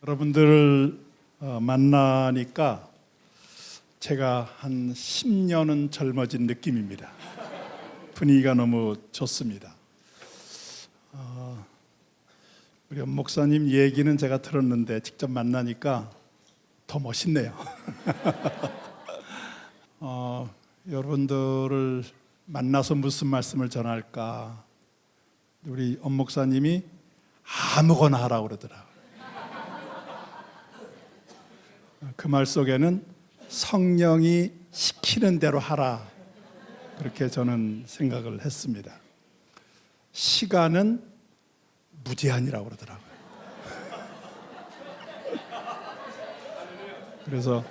여러분들을 만나니까 제가 한 10년은 젊어진 느낌입니다. 분위기가 너무 좋습니다. 우리 엄 목사님 얘기는 제가 들었는데 직접 만나니까 더 멋있네요. 여러분들을 만나서 무슨 말씀을 전할까? 우리 엄 목사님이 아무거나 하라고 그러더라고요. 그 말 속에는 성령이 시키는 대로 하라, 그렇게 저는 생각을 했습니다. 시간은 무제한이라고 그러더라고요. 그래서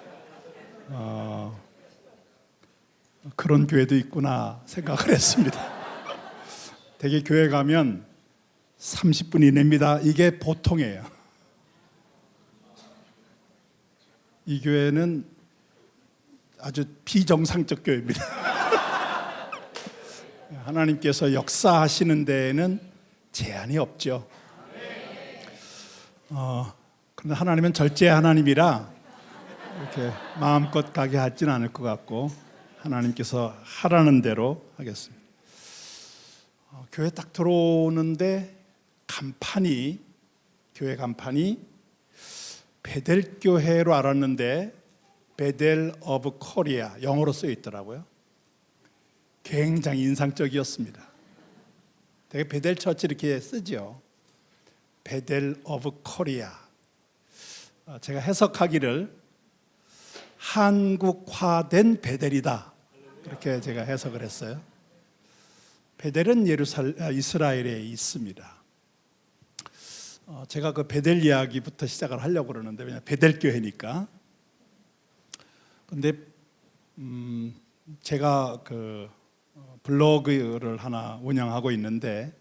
그런 교회도 있구나 생각을 했습니다. 대개 교회 가면 30분 이내입니다. 이게 보통이에요. 이 교회는 아주 비정상적 교회입니다. 하나님께서 역사하시는 데에는 제한이 없죠. 그런데 하나님은 절제 하나님이라 이렇게 마음껏 가게 하지는 않을 것 같고 하나님께서 하라는 대로 하겠습니다. 교회 딱 들어오는데 교회 간판이 베델 교회로 알았는데 베델 오브 코리아 영어로 쓰여 있더라고요. 굉장히 인상적이었습니다. 되게 베델 처치 이렇게 쓰죠. 베델 오브 코리아. 제가 해석하기를 한국화된 베델이다, 그렇게 제가 해석을 했어요. 베델은 이스라엘에 있습니다. 제가 그 베델 이야기부터 시작을 하려고 그러는데 왜냐면 베델 교회니까. 근데 제가 그 블로그를 하나 운영하고 있는데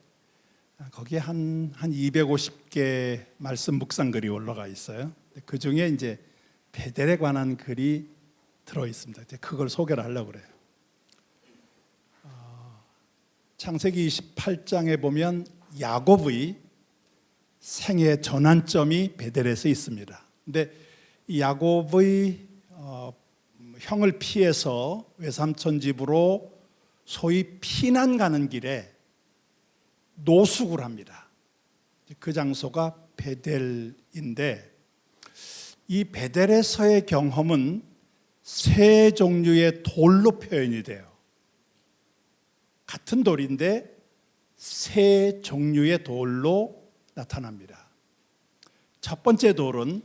거기에 한 250개 말씀 묵상글이 올라가 있어요. 그 중에 이제 베델에 관한 글이 들어 있습니다. 그걸 소개를 하려고 그래요. 창세기 28장에 보면 야곱의 생애 전환점이 베델에서 있습니다. 근데 이 야곱의 형을 피해서 외삼촌 집으로 소위 피난 가는 길에 노숙을 합니다. 그 장소가 베델인데 이 베델에서의 경험은 세 종류의 돌로 표현이 돼요. 같은 돌인데 세 종류의 돌로 나타납니다. 첫 번째 돌은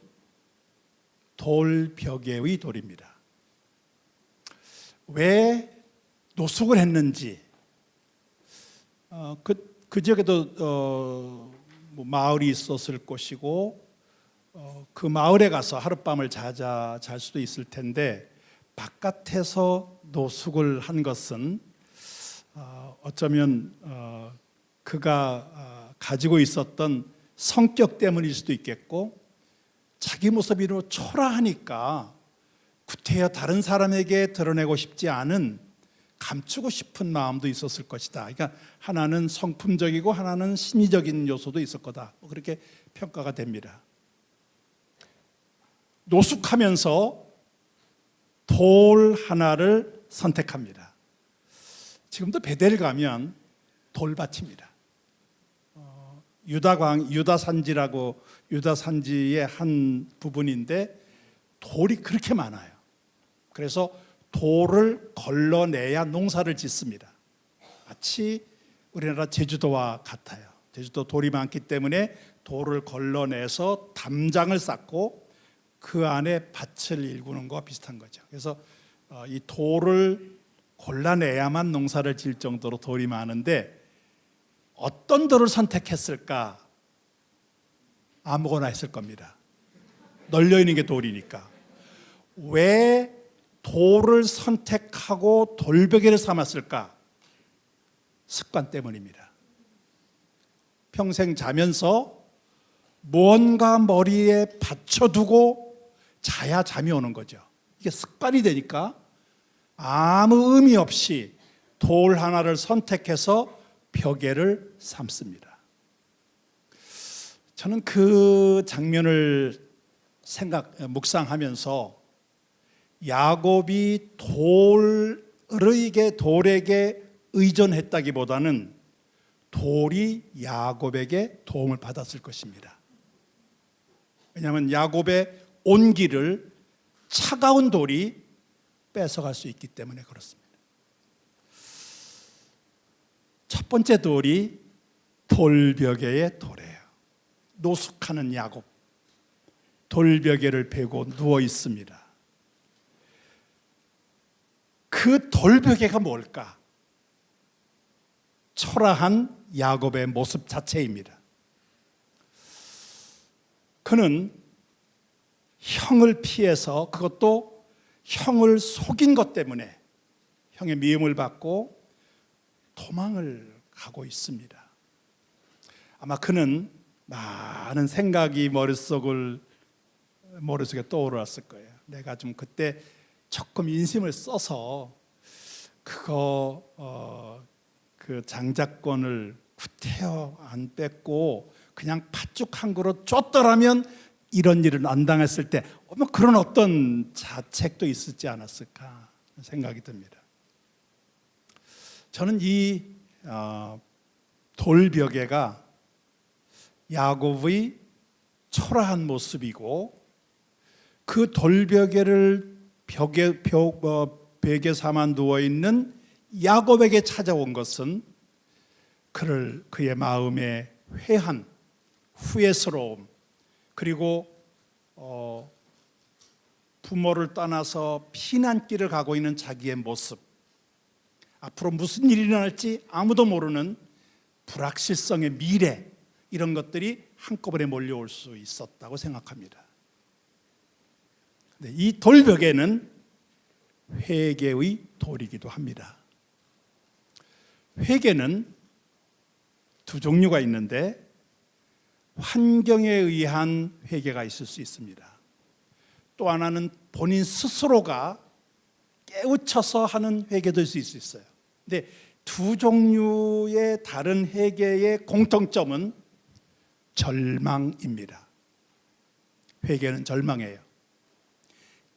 돌벽의 돌입니다. 왜 노숙을 했는지, 그 지역에도 마을이 있었을 것이고 그 마을에 가서 하룻밤을 잘 수도 있을 텐데 바깥에서 노숙을 한 것은 어쩌면 그가 가지고 있었던 성격 때문일 수도 있겠고 자기 모습이 초라하니까 구태여 다른 사람에게 드러내고 싶지 않은, 감추고 싶은 마음도 있었을 것이다. 그러니까 하나는 성품적이고 하나는 심리적인 요소도 있을 거다, 그렇게 평가가 됩니다. 노숙하면서 돌 하나를 선택합니다. 지금도 베델 가면 돌밭입니다. 유다산지라고, 유다산지의 한 부분인데 돌이 그렇게 많아요. 그래서 돌을 걸러내야 농사를 짓습니다. 마치 우리나라 제주도와 같아요. 제주도 돌이 많기 때문에 돌을 걸러내서 담장을 쌓고 그 안에 밭을 일구는 것과 비슷한 거죠. 그래서 이 돌을 골라내야만 농사를 지을 정도로 돌이 많은데 어떤 돌을 선택했을까? 아무거나 했을 겁니다. 널려있는 게 돌이니까. 왜 돌을 선택하고 돌베개를 삼았을까? 습관 때문입니다. 평생 자면서 무언가 머리에 받쳐두고 자야 잠이 오는 거죠. 이게 습관이 되니까 아무 의미 없이 돌 하나를 선택해서 벽에를 삼습니다. 저는 그 장면을 묵상하면서 야곱이 돌에게 의존했다기보다는 돌이 야곱에게 도움을 받았을 것입니다. 왜냐하면 야곱의 온기를 차가운 돌이 뺏어갈 수 있기 때문에 그렇습니다. 첫 번째 돌이 돌벽에의 돌이에요. 노숙하는 야곱, 돌벽에를 베고 누워 있습니다. 그 돌벽에가 뭘까? 초라한 야곱의 모습 자체입니다. 그는 형을 피해서, 그것도 형을 속인 것 때문에 형의 미움을 받고 도망을 가고 있습니다. 아마 그는 많은 생각이 머릿속에 떠올랐을 거예요. 내가 좀 그때 조금 인심을 써서 그 장자권을 구태여 안 뺏고 그냥 팥죽 한 그릇 줬더라면 이런 일을 안 당했을 때 그런 어떤 자책도 있었지 않았을까 생각이 듭니다. 저는 이 돌벽에가 야곱의 초라한 모습이고, 그 돌벽에를 베개 삼아 누워있는 야곱에게 찾아온 것은 그의 마음의 회한, 후회스러움, 그리고 부모를 떠나서 피난길을 가고 있는 자기의 모습, 앞으로 무슨 일이 일어날지 아무도 모르는 불확실성의 미래, 이런 것들이 한꺼번에 몰려올 수 있었다고 생각합니다. 이 돌벽에는 회개의 돌이기도 합니다. 회개는 두 종류가 있는데, 환경에 의한 회개가 있을 수 있습니다. 또 하나는 본인 스스로가 깨우쳐서 하는 회개도 있을 수 있어요. 근데 두 종류의 다른 회개의 공통점은 절망입니다. 회개는 절망이에요.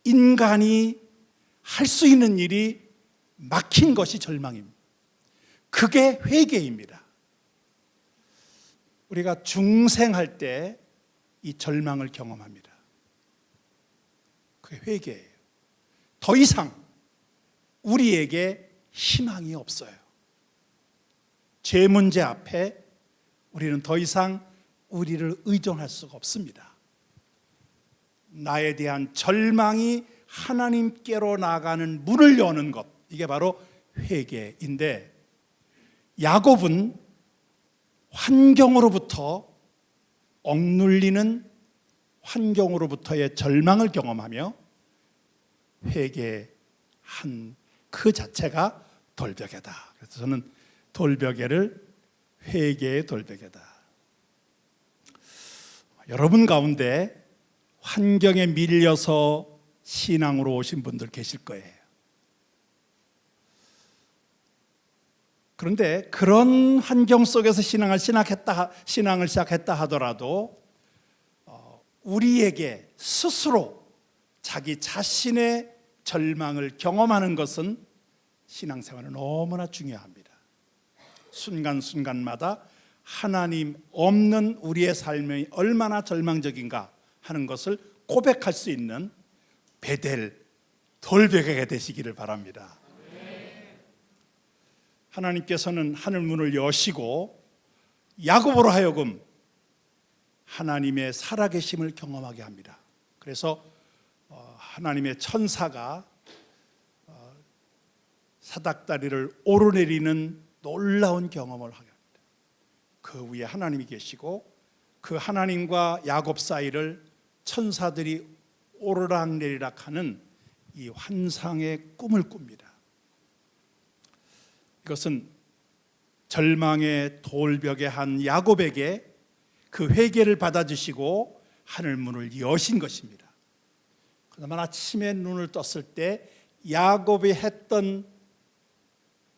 인간이 할 수 있는 일이 막힌 것이 절망입니다. 그게 회개입니다. 우리가 중생할 때 이 절망을 경험합니다. 그게 회개예요. 더 이상 우리에게 희망이 없어요. 죄 문제 앞에 우리는 더 이상 우리를 의존할 수가 없습니다. 나에 대한 절망이 하나님께로 나가는 문을 여는 것, 이게 바로 회개인데, 야곱은 환경으로부터 억눌리는 환경으로부터의 절망을 경험하며 회개한 그 자체가 돌벽에다. 그래서 저는 돌벽에를 회개의 돌벽에다. 여러분 가운데 환경에 밀려서 신앙으로 오신 분들 계실 거예요. 그런데 그런 환경 속에서 신앙을 시작했다 하더라도 우리에게 스스로 자기 자신의 절망을 경험하는 것은 신앙생활은 너무나 중요합니다. 순간순간마다 하나님 없는 우리의 삶이 얼마나 절망적인가 하는 것을 고백할 수 있는 베델 돌벽에가 되시기를 바랍니다. 하나님께서는 하늘 문을 여시고 야곱으로 하여금 하나님의 살아계심을 경험하게 합니다. 그래서 하나님의 천사가 사닥다리를 오르내리는 놀라운 경험을 하게 합니다. 그 위에 하나님이 계시고 그 하나님과 야곱 사이를 천사들이 오르락내리락 하는 이 환상의 꿈을 꿉니다. 이것은 절망의 돌벽에 한 야곱에게 그 회개를 받아주시고 하늘 문을 여신 것입니다. 그러나 아침에 눈을 떴을 때 야곱이 했던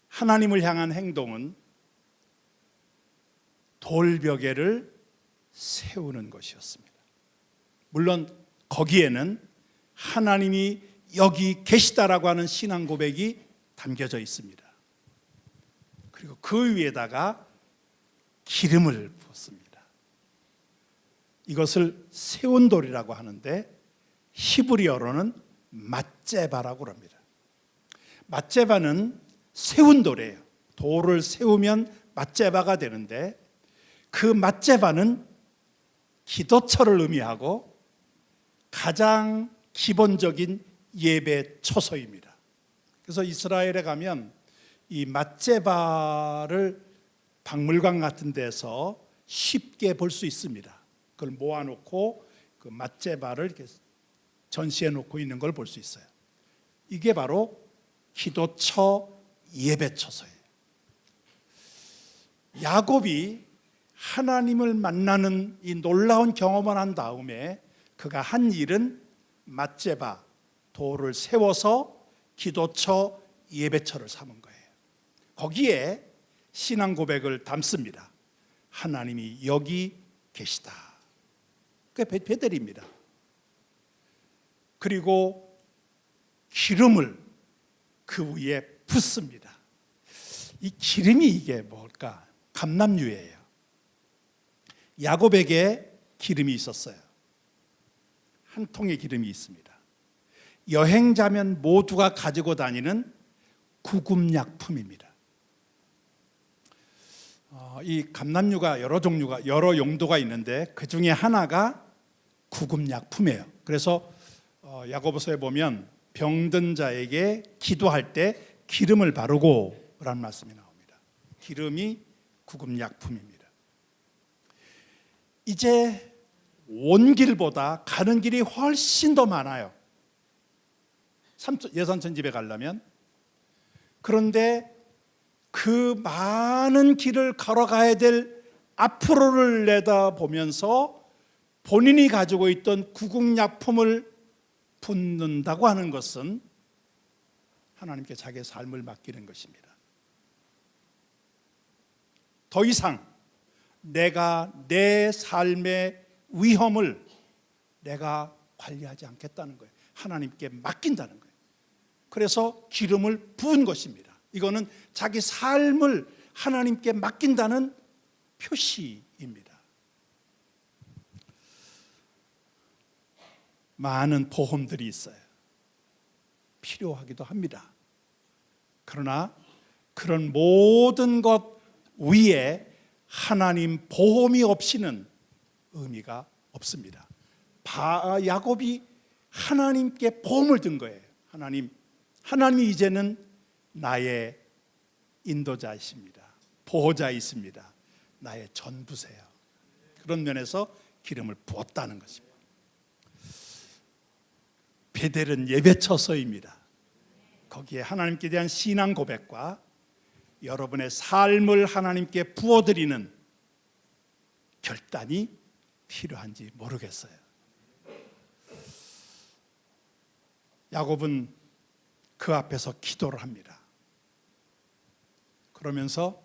하나님을 향한 행동은 돌벽에를 세우는 것이었습니다. 물론 거기에는 하나님이 여기 계시다라고 하는 신앙 고백이 담겨져 있습니다. 그리고 그 위에다가 기름을 부었습니다. 이것을 세운 돌이라고 하는데 히브리어로는 맛제바라고 합니다. 맛제바는 세운 돌이에요. 돌을 세우면 맛제바가 되는데 그 맛제바는 기도처를 의미하고 가장 기본적인 예배 처소입니다. 그래서 이스라엘에 가면 이 맛제바를 박물관 같은 데서 쉽게 볼 수 있습니다. 그걸 모아놓고 그 맛제바를 이렇게 전시해 놓고 있는 걸 볼 수 있어요. 이게 바로 기도처 예배처소예요. 야곱이 하나님을 만나는 이 놀라운 경험을 한 다음에 그가 한 일은 맛제바 돌을 세워서 기도처 예배처를 삼은 거예요. 거기에 신앙 고백을 담습니다. 하나님이 여기 계시다. 그게 베델입니다. 그리고 기름을 그 위에 붓습니다. 이 기름이 이게 뭘까? 감람유예요. 야곱에게 기름이 있었어요. 한 통의 기름이 있습니다. 여행자면 모두가 가지고 다니는 구급약품입니다. 이 감람유가 여러 종류가 여러 용도가 있는데 그 중에 하나가 구급약품이에요. 그래서 야고보서에 보면 병든 자에게 기도할 때 기름을 바르고 라는 말씀이 나옵니다. 기름이 구급약품입니다. 이제 온 길보다 가는 길이 훨씬 더 많아요. 예산천 집에 가려면. 그런데 그 많은 길을 걸어가야 될 앞으로를 내다보면서 본인이 가지고 있던 구급약품을 붓는다고 하는 것은 하나님께 자기의 삶을 맡기는 것입니다. 더 이상 내가 내 삶의 위험을 내가 관리하지 않겠다는 거예요. 하나님께 맡긴다는 거예요. 그래서 기름을 부은 것입니다. 이거는 자기 삶을 하나님께 맡긴다는 표시입니다. 많은 보험들이 있어요. 필요하기도 합니다. 그러나 그런 모든 것 위에 하나님 보험이 없이는 의미가 없습니다. 야곱이 하나님께 보험을 든 거예요. 하나님이 이제는 나의 인도자이십니다. 보호자이십니다. 나의 전부세요. 그런 면에서 기름을 부었다는 것입니다. 베델은 예배처소입니다. 거기에 하나님께 대한 신앙 고백과 여러분의 삶을 하나님께 부어드리는 결단이 필요한지 모르겠어요. 야곱은 그 앞에서 기도를 합니다. 그러면서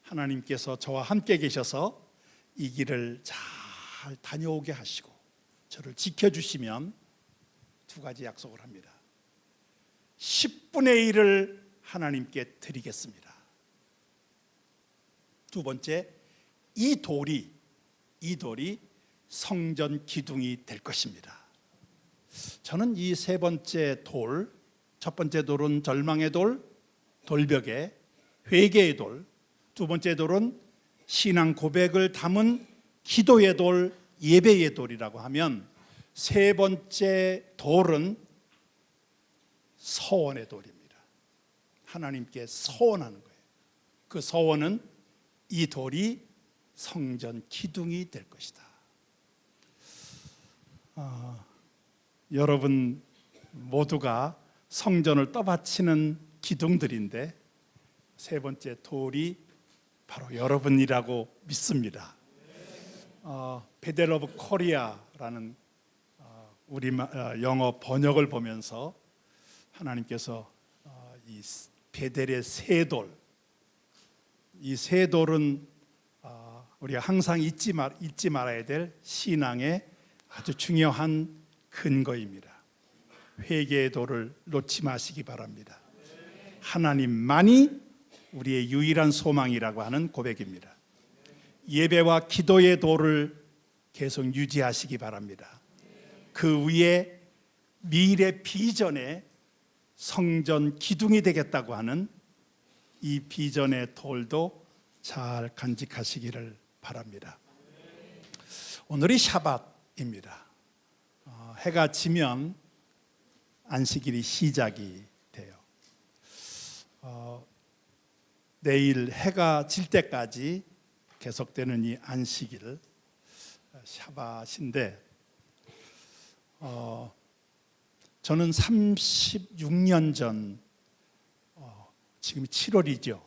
하나님께서 저와 함께 계셔서 이 길을 잘 다녀오게 하시고 저를 지켜주시면 두 가지 약속을 합니다. 10분의 1을 하나님께 드리겠습니다. 두 번째, 이 돌이 성전 기둥이 될 것입니다. 저는 이 세 번째 돌, 첫 번째 돌은 절망의 돌, 돌벽에 회개의 돌, 두 번째 돌은 신앙 고백을 담은 기도의 돌, 예배의 돌이라고 하면 세 번째 돌은 서원의 돌입니다. 하나님께 서원하는 거예요. 그 서원은 이 돌이 성전 기둥이 될 것이다. 여러분 모두가 성전을 떠받치는 기둥들인데 세 번째 돌이 바로 여러분이라고 믿습니다. 베델 오브 코리아라는 우리 영어 번역을 보면서 하나님께서 이 베델의 세 돌, 이 세 돌은 우리가 항상 잊지 말아야 될 신앙의 아주 중요한 근거입니다. 회개의 도를 놓지 마시기 바랍니다. 하나님만이 우리의 유일한 소망이라고 하는 고백입니다. 예배와 기도의 도를 계속 유지하시기 바랍니다. 그 위에 미래 비전의 성전 기둥이 되겠다고 하는 이 비전의 돌도 잘 간직하시기를 바랍니다. 오늘이 샤밧입니다. 해가 지면 안식일이 시작이 돼요. 내일 해가 질 때까지 계속되는 이 안식일 샤밧인데, 저는 36년 전, 지금 7월이죠.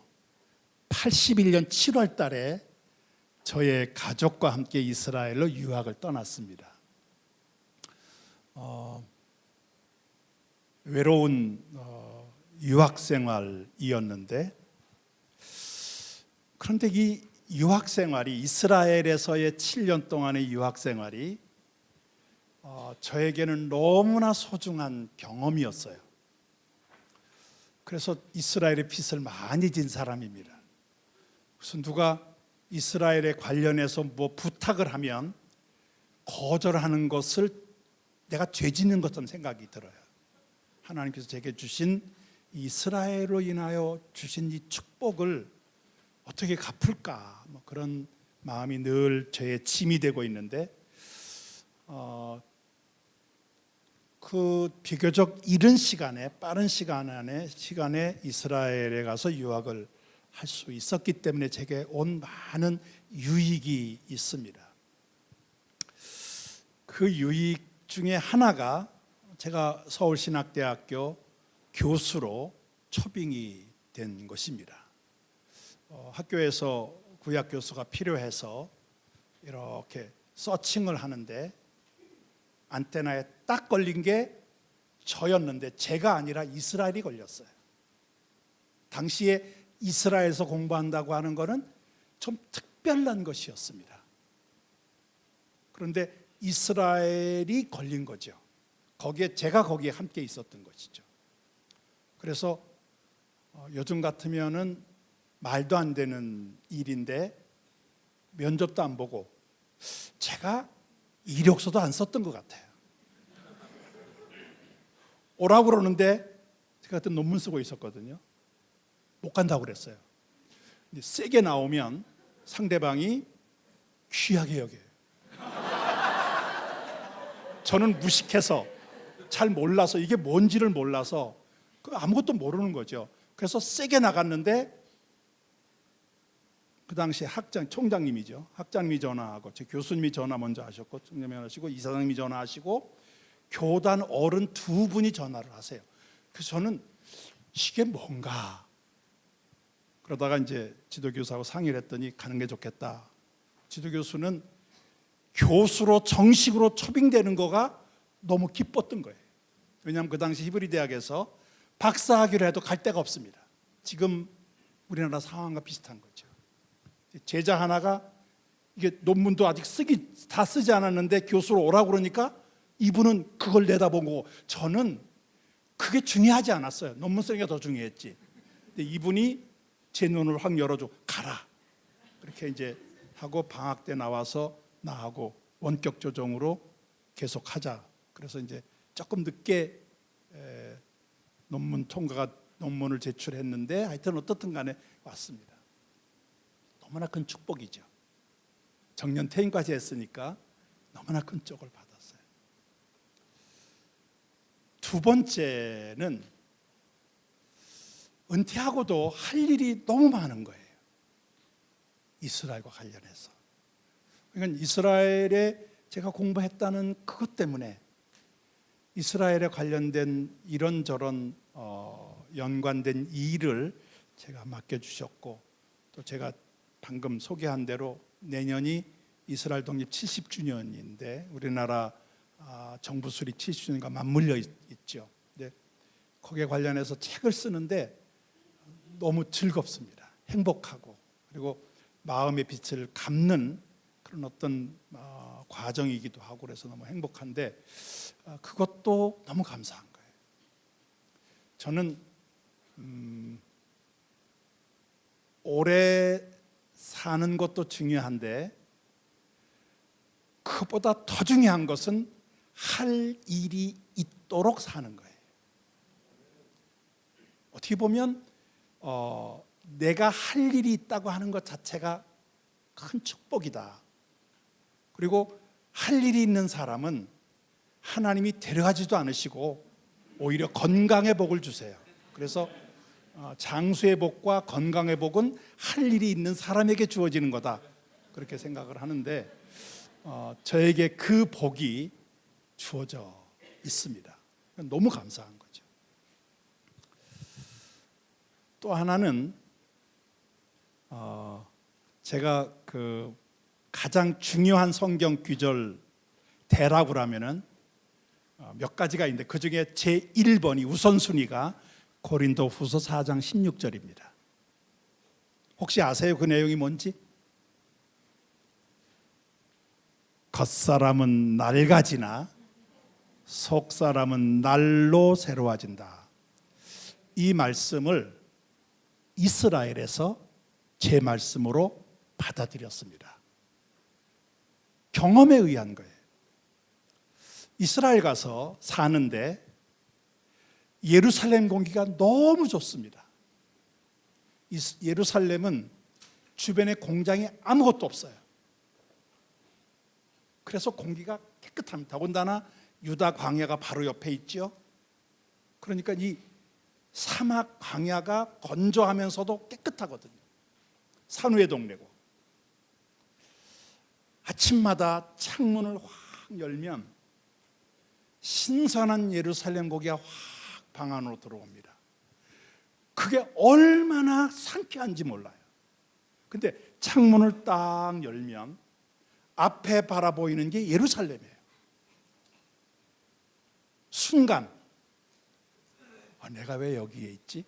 81년 7월 달에 저의 가족과 함께 이스라엘로 유학을 떠났습니다. 외로운 유학 생활이었는데, 그런데 이 유학 생활이, 이스라엘에서의 7년 동안의 유학 생활이 저에게는 너무나 소중한 경험이었어요. 그래서 이스라엘의 빚을 많이 진 사람입니다. 그래서 누가 이스라엘에 관련해서 뭐 부탁을 하면 거절하는 것을 내가 죄 짓는 것처럼 생각이 들어요. 하나님께서 제게 주신 이스라엘로 인하여 주신 이 축복을 어떻게 갚을까, 뭐 그런 마음이 늘 저의 짐이 되고 있는데, 그 비교적 이른 시간에, 빠른 시간 안에 이스라엘에 가서 유학을 할 수 있었기 때문에 제게 온 많은 유익이 있습니다. 그 유익 중에 하나가, 제가 서울신학대학교 교수로 초빙이 된 것입니다. 학교에서 구약 교수가 필요해서 이렇게 서칭을 하는데 안테나에 딱 걸린 게 저였는데, 제가 아니라 이스라엘이 걸렸어요. 당시에 이스라엘에서 공부한다고 하는 것은 좀 특별한 것이었습니다. 그런데 이스라엘이 걸린 거죠. 제가 거기에 함께 있었던 것이죠. 그래서 요즘 같으면은 말도 안 되는 일인데 면접도 안 보고 제가 이력서도 안 썼던 것 같아요. 오라고 그러는데 제가 그때 논문 쓰고 있었거든요. 못 간다고 그랬어요. 근데 세게 나오면 상대방이 귀하게 여겨요. 저는 무식해서, 잘 몰라서, 이게 뭔지를 몰라서 아무것도 모르는 거죠. 그래서 세게 나갔는데, 그 당시 총장님이죠. 학장님이 전화하고, 제 교수님이 전화 먼저 하셨고, 총장님이 하시고, 이사장님이 전화하시고, 교단 어른 두 분이 전화를 하세요. 그래서 저는 이게 뭔가, 그러다가 이제 지도교수하고 상의를 했더니 가는 게 좋겠다. 지도교수는 교수로 정식으로 초빙되는 거가 너무 기뻤던 거예요. 왜냐하면 그 당시 히브리 대학에서 박사학위를 해도 갈 데가 없습니다. 지금 우리나라 상황과 비슷한 거죠. 제자 하나가 이게 논문도 아직 다 쓰지 않았는데 교수로 오라고 그러니까 이분은 그걸 내다보고, 저는 그게 중요하지 않았어요. 논문 쓰는 게 더 중요했지. 근데 이분이 제 눈을 확 열어줘, 가라. 그렇게 이제 하고 방학 때 나와서 나하고 원격 조정으로 계속 하자. 그래서 이제 조금 늦게 논문을 제출했는데, 하여튼 어떻든 간에 왔습니다. 너무나 큰 축복이죠. 정년 퇴임까지 했으니까 너무나 큰 쪽을 받았어요. 두 번째는 은퇴하고도 할 일이 너무 많은 거예요. 이스라엘과 관련해서. 그러니까 이스라엘에 제가 공부했다는 그것 때문에 이스라엘에 관련된 이런저런 연관된 일을 제가 맡겨주셨고, 또 제가 방금 소개한 대로 내년이 이스라엘 독립 70주년인데 우리나라 정부 수립 70주년과 맞물려 있죠. 근데 거기에 관련해서 책을 쓰는데 너무 즐겁습니다. 행복하고, 그리고 마음의 빛을 갚는 그런 어떤 과정이기도 하고 그래서 너무 행복한데 그것도 너무 감사한 거예요. 저는 오래 사는 것도 중요한데 그보다 더 중요한 것은 할 일이 있도록 사는 거예요. 어떻게 보면 내가 할 일이 있다고 하는 것 자체가 큰 축복이다. 그리고 할 일이 있는 사람은 하나님이 데려가지도 않으시고 오히려 건강의 복을 주세요. 그래서 장수의 복과 건강의 복은 할 일이 있는 사람에게 주어지는 거다, 그렇게 생각을 하는데 저에게 그 복이 주어져 있습니다. 너무 감사한 거죠. 또 하나는 제가 그 가장 중요한 성경 구절 대라고 하면은 몇 가지가 있는데 그 중에 제 1번이 우선순위가 고린도후서 4장 16절입니다. 혹시 아세요? 그 내용이 뭔지? 겉사람은 낡아지나 속사람은 날로 새로워진다. 이 말씀을 이스라엘에서 제 말씀으로 받아들였습니다. 경험에 의한 거예요. 이스라엘 가서 사는데 예루살렘 공기가 너무 좋습니다. 예루살렘은 주변에 공장이 아무것도 없어요. 그래서 공기가 깨끗합니다. 더군다나 유다 광야가 바로 옆에 있죠. 그러니까 이 사막 광야가 건조하면서도 깨끗하거든요. 산후의 동네고. 아침마다 창문을 확 열면 신선한 예루살렘 고기가 확 방 안으로 들어옵니다. 그게 얼마나 상쾌한지 몰라요. 근데 창문을 딱 열면 앞에 바라보이는 게 예루살렘이에요. 순간 내가 왜 여기에 있지?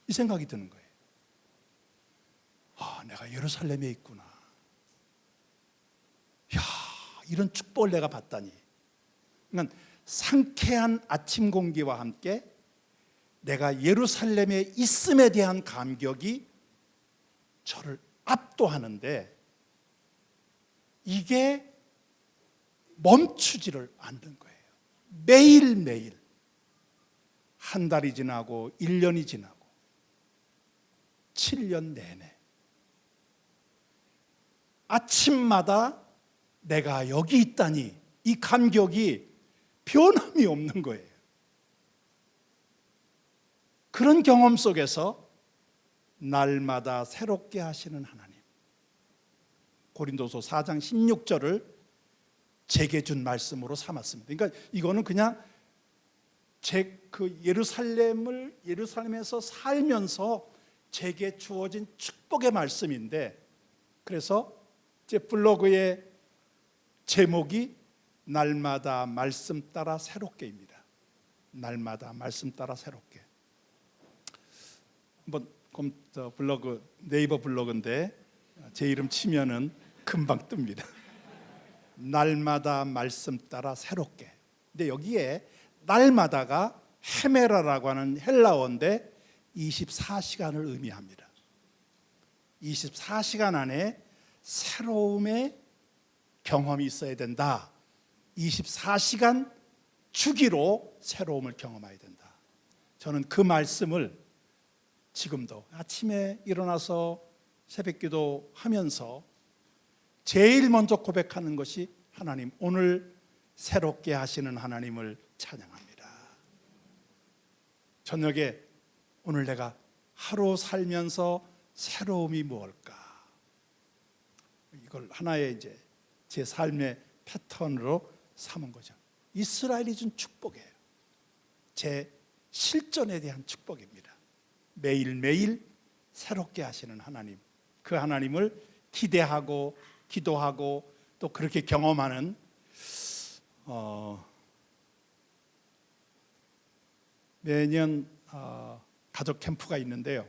이 생각이 드는 거예요. 내가 예루살렘에 있구나. 야, 이런 축복을 내가 받다니. 그러니까 상쾌한 아침 공기와 함께 내가 예루살렘에 있음에 대한 감격이 저를 압도하는데 이게 멈추지를 않는 거예요. 매일매일 한 달이 지나고 1년이 지나고 7년 내내 아침마다 내가 여기 있다니 이 감격이 변함이 없는 거예요. 그런 경험 속에서 날마다 새롭게 하시는 하나님, 고린도서 4장 16절을 제게 준 말씀으로 삼았습니다. 그러니까 이거는 그냥 제 그 예루살렘에서 살면서 제게 주어진 축복의 말씀인데, 그래서 제 블로그의 제목이 날마다 말씀 따라 새롭게입니다. 날마다 말씀 따라 새롭게. 한번 블로그, 네이버 블로그인데 제 이름 치면은 금방 뜹니다. 날마다 말씀 따라 새롭게. 근데 여기에 날마다가 헤메라라고 하는 헬라어인데 24시간을 의미합니다. 24시간 안에 새로움의 경험이 있어야 된다. 24시간 주기로 새로움을 경험해야 된다. 저는 그 말씀을 지금도 아침에 일어나서 새벽기도 하면서 제일 먼저 고백하는 것이 하나님, 오늘 새롭게 하시는 하나님을 찬양합니다. 저녁에 오늘 내가 하루 살면서 새로움이 무엇일까? 이걸 하나의 이제 제 삶의 패턴으로 삼은 거죠. 이스라엘이 준 축복이에요. 제 실전에 대한 축복입니다. 매일매일 새롭게 하시는 하나님, 그 하나님을 기대하고 기도하고 또 그렇게 경험하는 매년 가족 캠프가 있는데요.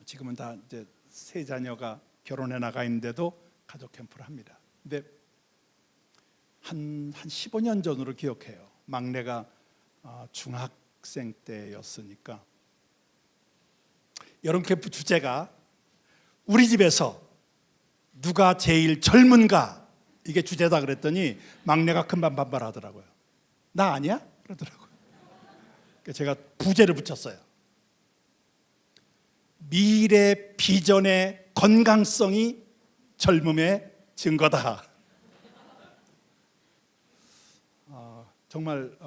지금은 다 이제 세 자녀가 결혼해 나가 있는데도 가족 캠프를 합니다. 근데 한 15년 전으로 기억해요. 막내가 중학생 때였으니까 여름 캠프 주제가 우리 집에서 누가 제일 젊은가, 이게 주제다 그랬더니 막내가 금방 반발하더라고요. 나 아니야? 그러더라고요. 그래서 제가 부제를 붙였어요. 미래 비전의 건강성이 젊음의 증거다. 정말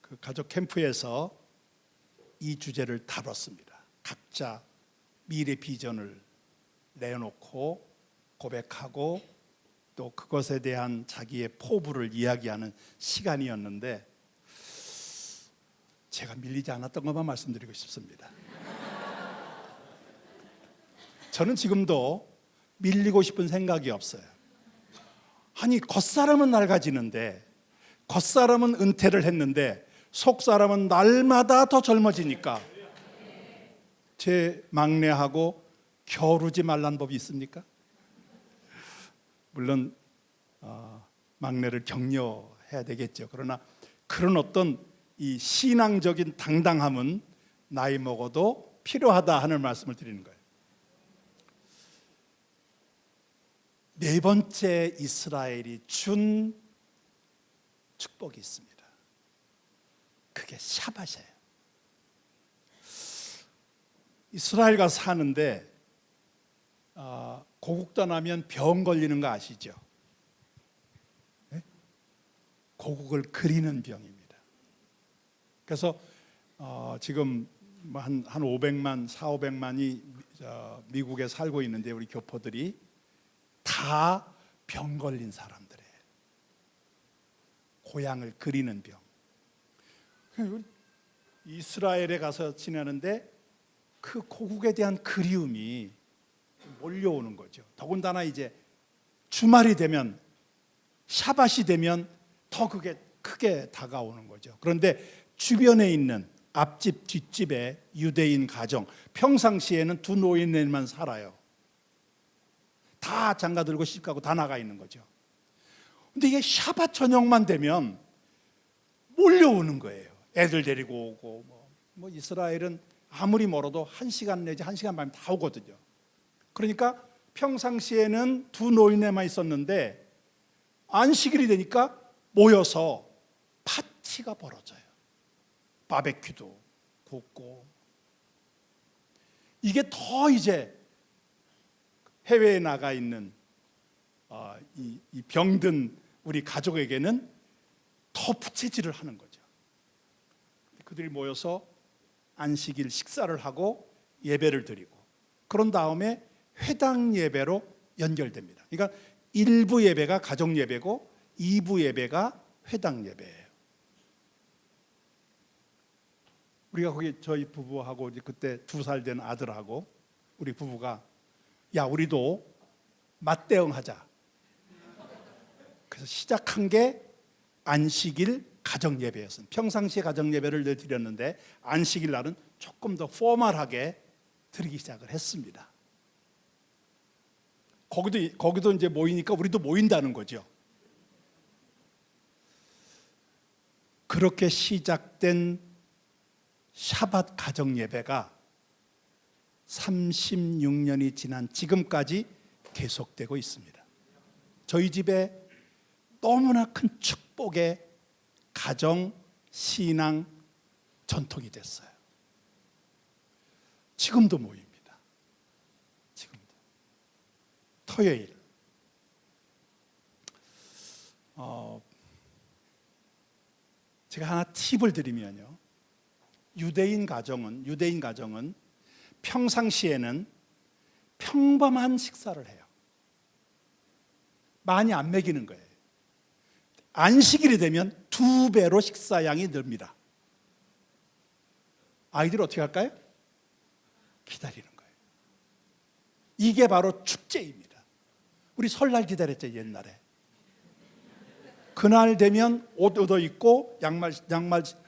그 가족 캠프에서 이 주제를 다뤘습니다. 각자 미래 비전을 내놓고 고백하고 또 그것에 대한 자기의 포부를 이야기하는 시간이었는데 제가 밀리지 않았던 것만 말씀드리고 싶습니다. 저는 지금도 밀리고 싶은 생각이 없어요. 아니, 겉사람은 낡아지는데, 겉사람은 은퇴를 했는데 속사람은 날마다 더 젊어지니까 제 막내하고 겨루지 말란 법이 있습니까? 물론 막내를 격려해야 되겠죠. 그러나 그런 어떤 이 신앙적인 당당함은 나이 먹어도 필요하다 하는 말씀을 드리는 거예요. 네 번째 이스라엘이 준 축복이 있습니다. 그게 샤밧이에요. 이스라엘 가서 사는데 고국도 나면 병 걸리는 거 아시죠? 네? 고국을 그리는 병입니다. 그래서 지금 한 500만, 4,500만이 미국에 살고 있는데 우리 교포들이 다 병 걸린 사람들이에요. 고향을 그리는 병. 이스라엘에 가서 지내는데 그 고국에 대한 그리움이 몰려오는 거죠. 더군다나 이제 주말이 되면, 샤밧이 되면 더 그게 크게 다가오는 거죠. 그런데 주변에 있는 앞집 뒷집의 유대인 가정, 평상시에는 두 노인네만 살아요. 다 장가 들고 시집가고 다 나가 있는 거죠. 근데 이게 샤밧 저녁만 되면 몰려오는 거예요. 애들 데리고 오고 뭐 이스라엘은 아무리 멀어도 1시간 내지 1시간 반이면 다 오거든요. 그러니까 평상시에는 두 노인네만 있었는데 안식일이 되니까 모여서 파티가 벌어져요. 바베큐도 굽고. 이게 더 이제 해외에 나가 있는 이 병든 우리 가족에게는 더 부채질을 하는 거죠. 그들이 모여서 안식일 식사를 하고 예배를 드리고, 그런 다음에 회당 예배로 연결됩니다. 그러니까 1부 예배가 가족 예배고 2부 예배가 회당 예배예요. 우리가 거기 저희 부부하고 그때 2살 된 아들하고 우리 부부가 야, 우리도 맞대응하자. 그래서 시작한 게 안식일 가정 예배였습니다. 평상시에 가정 예배를 늘 드렸는데 안식일 날은 조금 더 포멀하게 드리기 시작을 했습니다. 거기도 이제 모이니까 우리도 모인다는 거죠. 그렇게 시작된 샤밧 가정 예배가 36년이 지난 지금까지 계속되고 있습니다. 저희 집에 너무나 큰 축복의 가정 신앙 전통이 됐어요. 지금도 모입니다. 지금도. 토요일 제가 하나 팁을 드리면요, 유대인 가정은 평상시에는 평범한 식사를 해요. 많이 안 먹이는 거예요. 안식일이 되면 2배로 식사량이 늡니다. 아이들이 어떻게 할까요? 기다리는 거예요. 이게 바로 축제입니다. 우리 설날 기다렸죠, 옛날에. 그날 되면 옷 얻어 입고 양말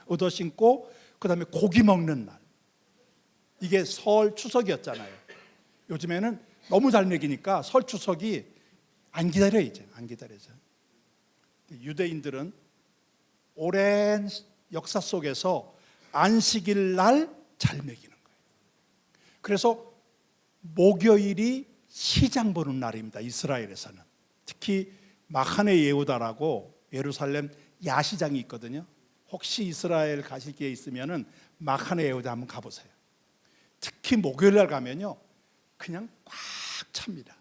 얻어 신고 그다음에 고기 먹는 날. 이게 설 추석이었잖아요. 요즘에는 너무 잘 먹이니까 설 추석이 안 기다려 이제 안 기다려져. 유대인들은 오랜 역사 속에서 안식일 날 잘 먹이는 거예요. 그래서 목요일이 시장 보는 날입니다. 이스라엘에서는 특히 마하네 예후다라고 예루살렘 야시장이 있거든요. 혹시 이스라엘 가실 기회 있으면은 마하네 예후다 한번 가보세요. 특히 목요일 날 가면요 그냥 꽉 찹니다.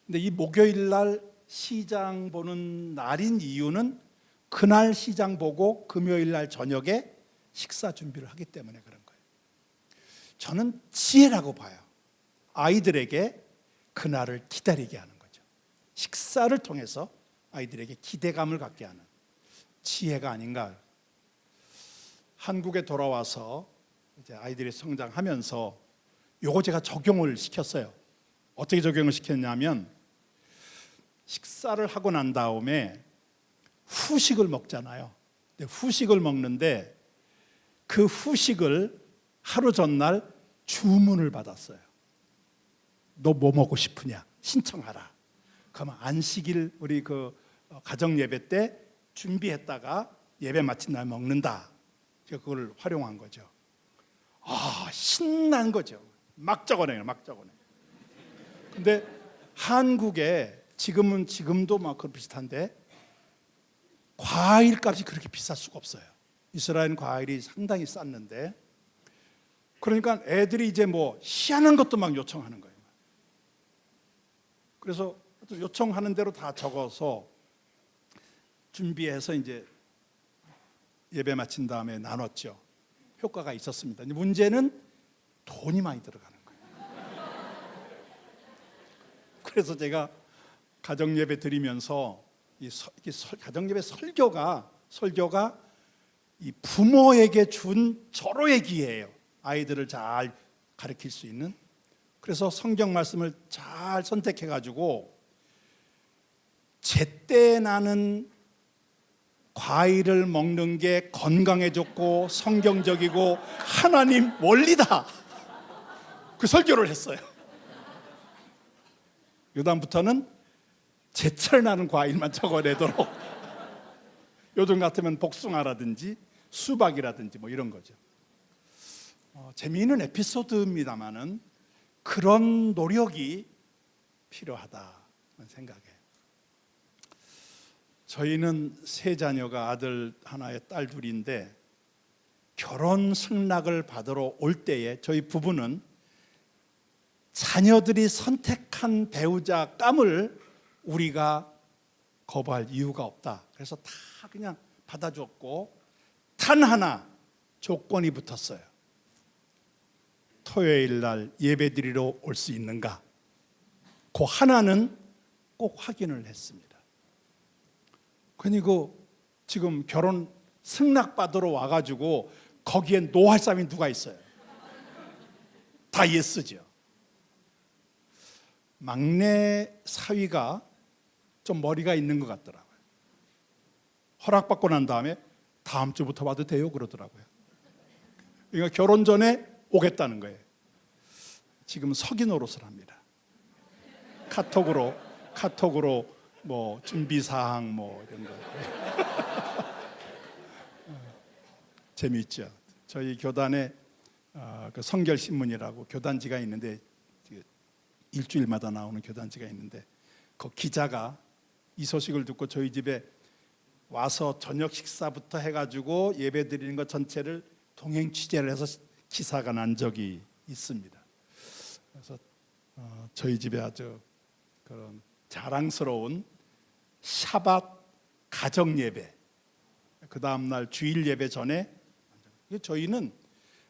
근데 이 목요일 날 시장 보는 날인 이유는 그날 시장 보고 금요일 날 저녁에 식사 준비를 하기 때문에 그런 거예요. 저는 지혜라고 봐요. 아이들에게 그날을 기다리게 하는 거죠. 식사를 통해서 아이들에게 기대감을 갖게 하는 지혜가 아닌가. 한국에 돌아와서 이제 아이들이 성장하면서 요거 제가 적용을 시켰어요. 어떻게 적용을 시켰냐면 식사를 하고 난 다음에 후식을 먹잖아요. 후식을 먹는데 그 후식을 하루 전날 주문을 받았어요. 너 뭐 먹고 싶으냐? 신청하라. 그러면 안식일 우리 그 가정 예배 때 준비했다가 예배 마친 날 먹는다. 제가 그걸 활용한 거죠. 아, 신난 거죠. 막 적어내요, 막 적어내. 근데 한국에 지금도 막 그 비슷한데 과일 값이 그렇게 비쌀 수가 없어요. 이스라엘 과일이 상당히 쌌는데 그러니까 애들이 이제 뭐 희한한 것도 막 요청하는 거예요. 그래서 요청하는 대로 다 적어서 준비해서 이제 예배 마친 다음에 나눴죠. 효과가 있었습니다. 문제는 돈이 많이 들어가는 거예요. 그래서 제가 가정 예배 드리면서 가정 예배 설교가 이 부모에게 준 절호의 기회예요. 아이들을 잘 가르칠 수 있는. 그래서 성경 말씀을 잘 선택해 가지고 제때 나는 과일을 먹는 게 건강에 좋고 성경적이고 하나님 원리다. 그 설교를 했어요. 그다음부터는 제철 나는 과일만 적어내도록. 요즘 같으면 복숭아라든지 수박이라든지 뭐 이런 거죠. 재미있는 에피소드입니다만은 그런 노력이 필요하다는 생각에. 저희는 세 자녀가 아들 하나에 딸 둘인데 결혼 승낙을 받으러 올 때에 저희 부부는 자녀들이 선택한 배우자 감을 우리가 거부할 이유가 없다. 그래서 다 그냥 받아줬고 단 하나 조건이 붙었어요. 토요일 날 예배드리러 올 수 있는가? 그 하나는 꼭 확인을 했습니다. 그리고 지금 결혼 승낙받으러 와가지고 거기에 노할 사람이 누가 있어요? 다 예스죠. 막내 사위가 좀 머리가 있는 것 같더라고요. 허락받고 난 다음에 다음 주부터 와도 돼요 그러더라고요. 그러니까 결혼 전에 오겠다는 거예요. 지금 서기 노릇을 합니다. 카톡으로 뭐 준비 사항 뭐 이런 거. 재미있죠. 저희 교단에 그 성결 신문이라고 교단지가 있는데 일주일마다 나오는 교단지가 있는데 그 기자가 이 소식을 듣고 저희 집에 와서 저녁 식사부터 해가지고 예배 드리는 것 전체를 동행 취재를 해서 기사가 난 적이 있습니다. 그래서 저희 집에 아주 그런 자랑스러운 샤밧 가정 예배, 그 다음 날 주일 예배 전에 저희는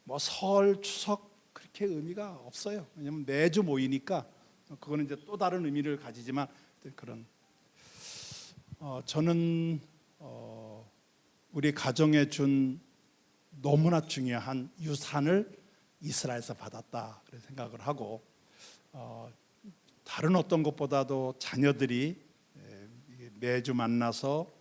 뭐 설 추석 그렇게 의미가 없어요. 왜냐하면 매주 모이니까 그거는 이제 또 다른 의미를 가지지만 그런 저는 우리 가정에 준 너무나 중요한 유산을 이스라엘에서 받았다 그런 생각을 하고 다른 어떤 것보다도 자녀들이 매주 만나서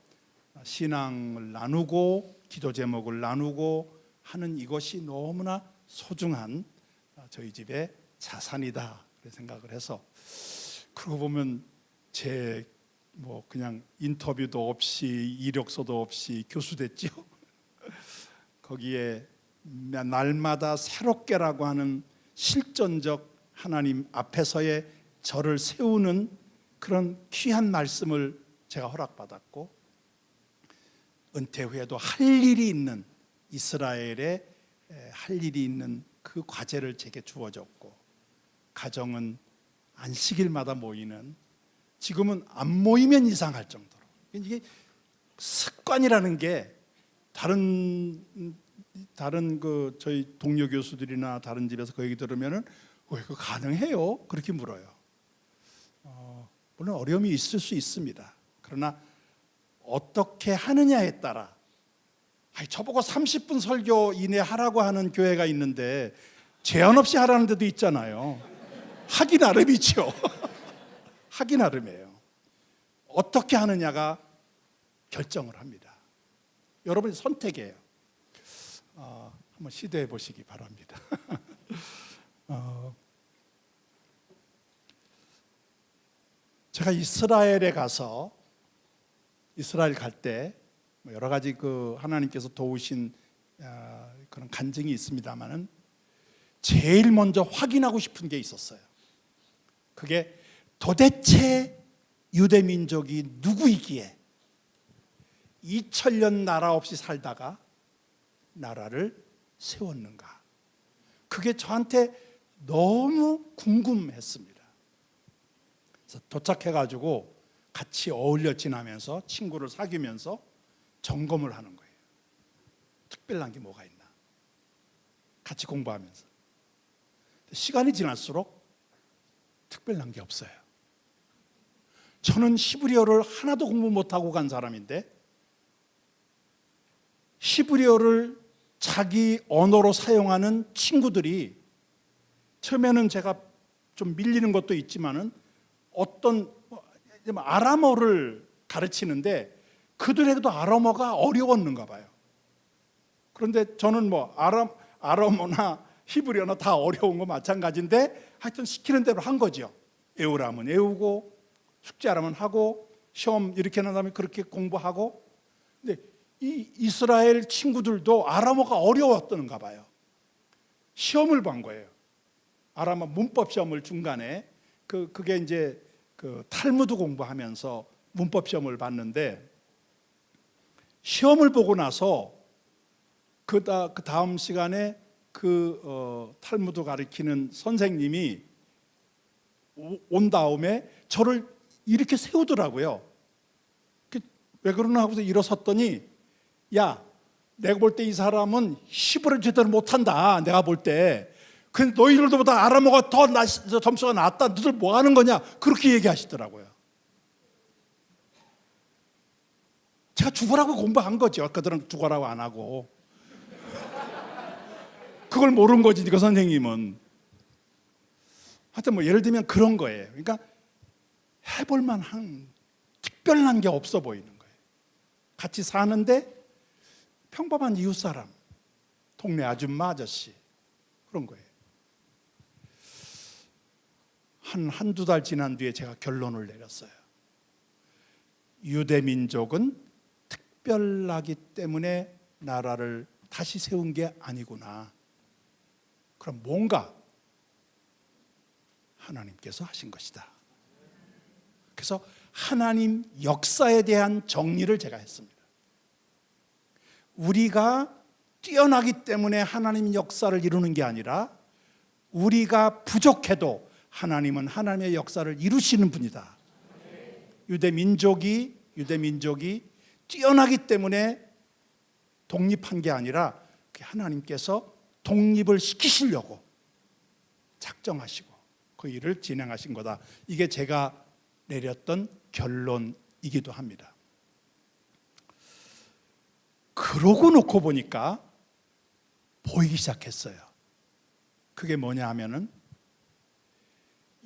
신앙을 나누고 기도 제목을 나누고 하는 이것이 너무나 소중한 저희 집의 자산이다 그런 생각을 해서 그러고 보면 제 뭐 그냥 인터뷰도 없이 이력서도 없이 교수 됐죠. 거기에 날마다 새롭게라고 하는 실존적 하나님 앞에서의 저를 세우는 그런 귀한 말씀을 제가 허락받았고, 은퇴 후에도 할 일이 있는, 이스라엘에 할 일이 있는 그 과제를 제게 주어졌고, 가정은 안식일마다 모이는, 지금은 안 모이면 이상할 정도로, 이게 습관이라는 게 다른 그 저희 동료 교수들이나 다른 집에서 그 얘기 들으면은 왜 그거 가능해요? 그렇게 물어요. 물론 어려움이 있을 수 있습니다. 그러나 어떻게 하느냐에 따라, 저보고 30분 설교 이내 하라고 하는 교회가 있는데 제한 없이 하라는 데도 있잖아요. 하기 나름이죠. 하기 나름이에요. 어떻게 하느냐가 결정을 합니다. 여러분이 선택이에요. 한번 시도해 보시기 바랍니다. 제가 이스라엘에 가서, 이스라엘 갈 때 여러 가지 그 하나님께서 도우신 그런 간증이 있습니다만은, 제일 먼저 확인하고 싶은 게 있었어요. 그게 도대체 유대 민족이 누구이기에 2000년 나라 없이 살다가 나라를 세웠는가. 그게 저한테 너무 궁금했습니다. 그래서 도착해가지고 같이 어울려 지나면서, 친구를 사귀면서 점검을 하는 거예요. 특별한 게 뭐가 있나, 같이 공부하면서. 시간이 지날수록 특별한 게 없어요. 저는 히브리어를 하나도 공부 못하고 간 사람인데, 히브리어를 자기 언어로 사용하는 친구들이, 처음에는 제가 좀 밀리는 것도 있지만은 어떤 아람어를 가르치는데 그들에게도 아람어가 어려웠는가 봐요. 그런데 저는 뭐 아람어나 히브리어나 다 어려운 거 마찬가지인데, 하여튼 시키는 대로 한 거죠. 외우라면 외우고, 숙제하라면 하고, 시험 이렇게 한다면 그렇게 공부하고. 근데 이 이스라엘 친구들도 아람어가 어려웠던가 봐요. 시험을 본 거예요. 아람어 문법 시험을 중간에, 그게 이제 그 탈무드 공부하면서 문법 시험을 봤는데, 시험을 보고 나서 그 다음 시간에 탈무드 가르치는 선생님이 온 다음에 저를 이렇게 세우더라고요. 왜 그러나 하고서 일어섰더니, 야, 내가 볼 때 이 사람은 히브리어를 제대로 못한다. 내가 볼 때. 근데 너희들보다 아람어가 더 점수가 낮다. 너희들 뭐 하는 거냐? 그렇게 얘기하시더라고요. 제가 죽으라고 공부한 거죠. 그들은 죽으라고 안 하고. 그걸 모르는 거지, 그 선생님은. 하여튼 뭐 예를 들면 그런 거예요. 그러니까 해볼 만한 특별한 게 없어 보이는 거예요. 같이 사는데 평범한 이웃 사람, 동네 아줌마 아저씨, 그런 거예요. 한두 달 지난 뒤에 제가 결론을 내렸어요. 유대 민족은 특별하기 때문에 나라를 다시 세운 게 아니구나. 그럼 뭔가 하나님께서 하신 것이다. 그래서 하나님 역사에 대한 정리를 제가 했습니다. 우리가 뛰어나기 때문에 하나님 역사를 이루는 게 아니라, 우리가 부족해도 하나님은 하나님의 역사를 이루시는 분이다. 유대 민족이 뛰어나기 때문에 독립한 게 아니라, 하나님께서 독립을 시키시려고 작정하시고 그 일을 진행하신 거다. 이게 제가 내렸던 결론이기도 합니다. 그러고 놓고 보니까 보이기 시작했어요. 그게 뭐냐 하면은,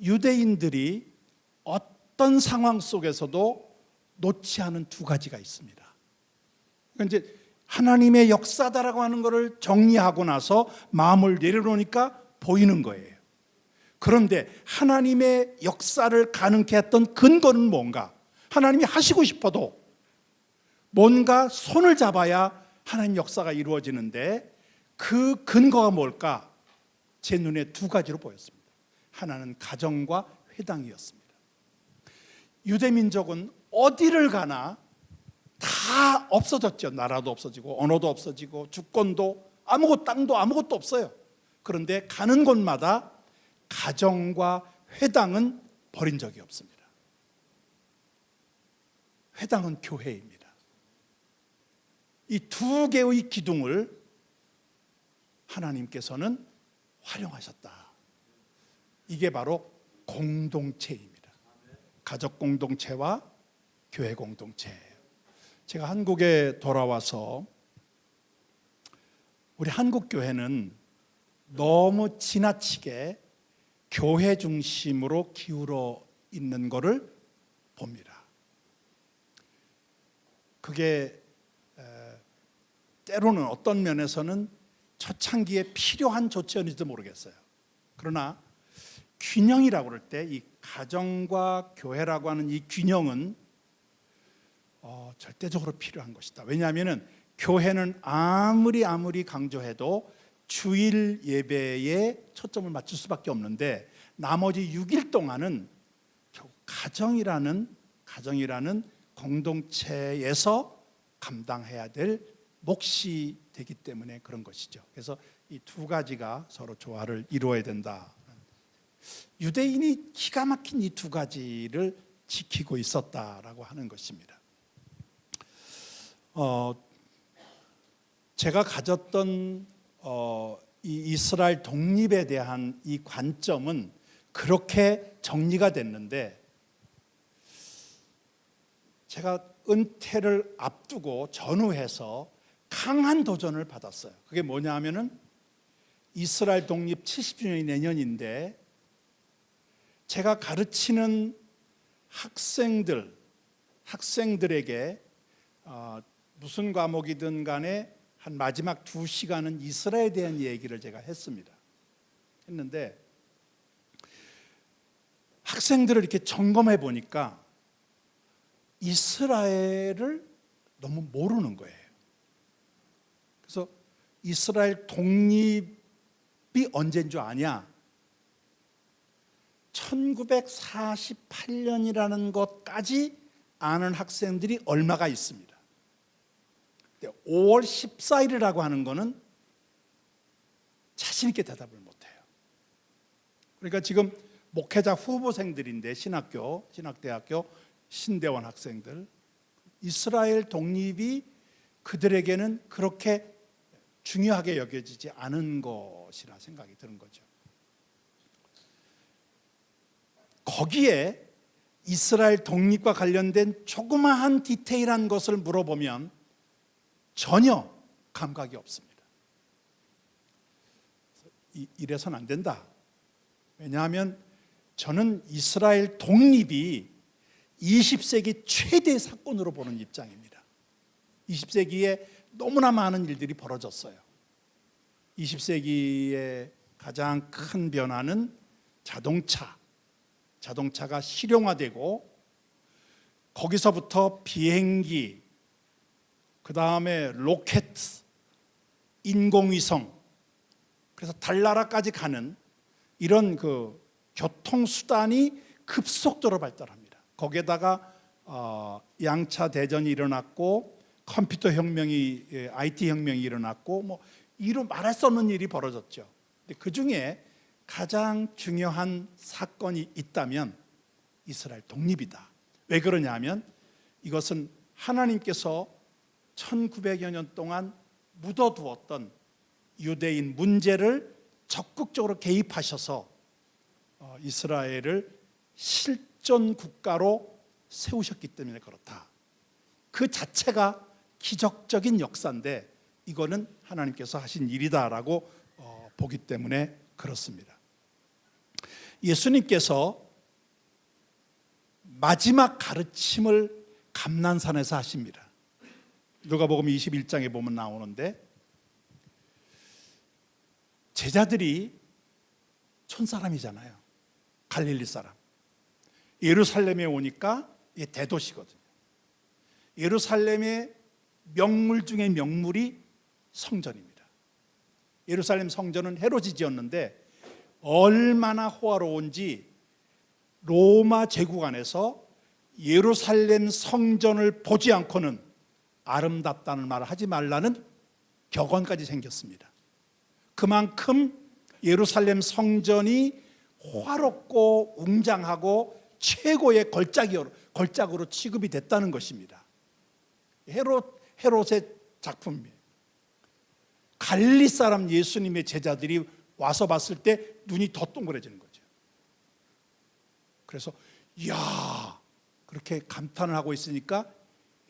유대인들이 어떤 상황 속에서도 놓지 않은 두 가지가 있습니다. 그러니까 이제 하나님의 역사다라고 하는 것을 정리하고 나서 마음을 내려놓으니까 보이는 거예요. 그런데 하나님의 역사를 가능케 했던 근거는 뭔가? 하나님이 하시고 싶어도 뭔가 손을 잡아야 하나님 역사가 이루어지는데 그 근거가 뭘까? 제 눈에 두 가지로 보였습니다. 하나는 가정과 회당이었습니다. 유대민족은 어디를 가나 다 없어졌죠. 나라도 없어지고 언어도 없어지고 주권도 아무것도 땅도 아무것도 없어요. 그런데 가는 곳마다 가정과 회당은 버린 적이 없습니다. 회당은 교회입니다. 이 두 개의 기둥을 하나님께서는 활용하셨다. 이게 바로 공동체입니다. 가족 공동체와 교회 공동체예요. 제가 한국에 돌아와서 우리 한국 교회는 너무 지나치게 교회 중심으로 기울어 있는 것을 봅니다. 그게 때로는 어떤 면에서는 초창기에 필요한 조치였는지도 모르겠어요. 그러나 균형이라고 그럴 때 이 가정과 교회라고 하는 이 균형은 절대적으로 필요한 것이다. 왜냐하면 교회는 아무리 강조해도 주일 예배에 초점을 맞출 수밖에 없는데 나머지 6일 동안은 결국 가정이라는 공동체에서 감당해야 될 몫이 되기 때문에 그런 것이죠. 그래서 이 두 가지가 서로 조화를 이루어야 된다. 유대인이 기가 막힌 이 두 가지를 지키고 있었다라고 하는 것입니다. 제가 가졌던 이 이스라엘 독립에 대한 이 관점은 그렇게 정리가 됐는데 제가 은퇴를 앞두고 전후해서 강한 도전을 받았어요. 그게 뭐냐 하면은 이스라엘 독립 70주년이 내년인데 제가 가르치는 학생들에게 무슨 과목이든 간에 한 마지막 2시간은 이스라엘에 대한 얘기를 제가 했는데 학생들을 이렇게 점검해 보니까 이스라엘을 너무 모르는 거예요. 그래서 이스라엘 독립이 언제인 줄 아냐? 1948년이라는 것까지 아는 학생들이 얼마가 있습니다. 5월 14일이라고 하는 거는 자신 있게 대답을 못해요. 그러니까 지금 목회자 후보생들인데 신학대학교 신대원 학생들, 이스라엘 독립이 그들에게는 그렇게 중요하게 여겨지지 않은 것이라 생각이 드는 거죠. 거기에 이스라엘 독립과 관련된 조그마한 디테일한 것을 물어보면 전혀 감각이 없습니다. 이래서는 안 된다. 왜냐하면 저는 이스라엘 독립이 20세기 최대 사건으로 보는 입장입니다. 20세기에 너무나 많은 일들이 벌어졌어요. 20세기의 가장 큰 변화는 자동차가 실용화되고 거기서부터 비행기, 그 다음에 로켓, 인공위성, 그래서 달나라까지 가는 이런 그 교통수단이 급속도로 발달합니다. 거기에다가 양차 대전이 일어났고 컴퓨터 혁명이, IT 혁명이 일어났고 뭐 이루 말할 수 없는 일이 벌어졌죠. 근데 그 중에 가장 중요한 사건이 있다면 이스라엘 독립이다. 왜 그러냐면 이것은 하나님께서 1900여 년 동안 묻어두었던 유대인 문제를 적극적으로 개입하셔서 이스라엘을 실존 국가로 세우셨기 때문에 그렇다. 그 자체가 기적적인 역사인데 이거는 하나님께서 하신 일이다라고 보기 때문에 그렇습니다. 예수님께서 마지막 가르침을 감난산에서 하십니다. 누가복음 21장에 보면 나오는데 제자들이 촌사람이잖아요. 갈릴리 사람. 예루살렘에 오니까 이게 대도시거든요. 예루살렘의 명물 중에 명물이 성전입니다. 예루살렘 성전은 헤롯이 지었는데 얼마나 호화로운지 로마 제국 안에서 예루살렘 성전을 보지 않고는 아름답다는 말을 하지 말라는 격언까지 생겼습니다. 그만큼 예루살렘 성전이 호화롭고 웅장하고 최고의 걸작으로 취급이 됐다는 것입니다. 헤롯의 작품이에요. 갈릴리 사람 예수님의 제자들이 와서 봤을 때 눈이 더 동그래지는 거죠. 그래서 이야, 그렇게 감탄을 하고 있으니까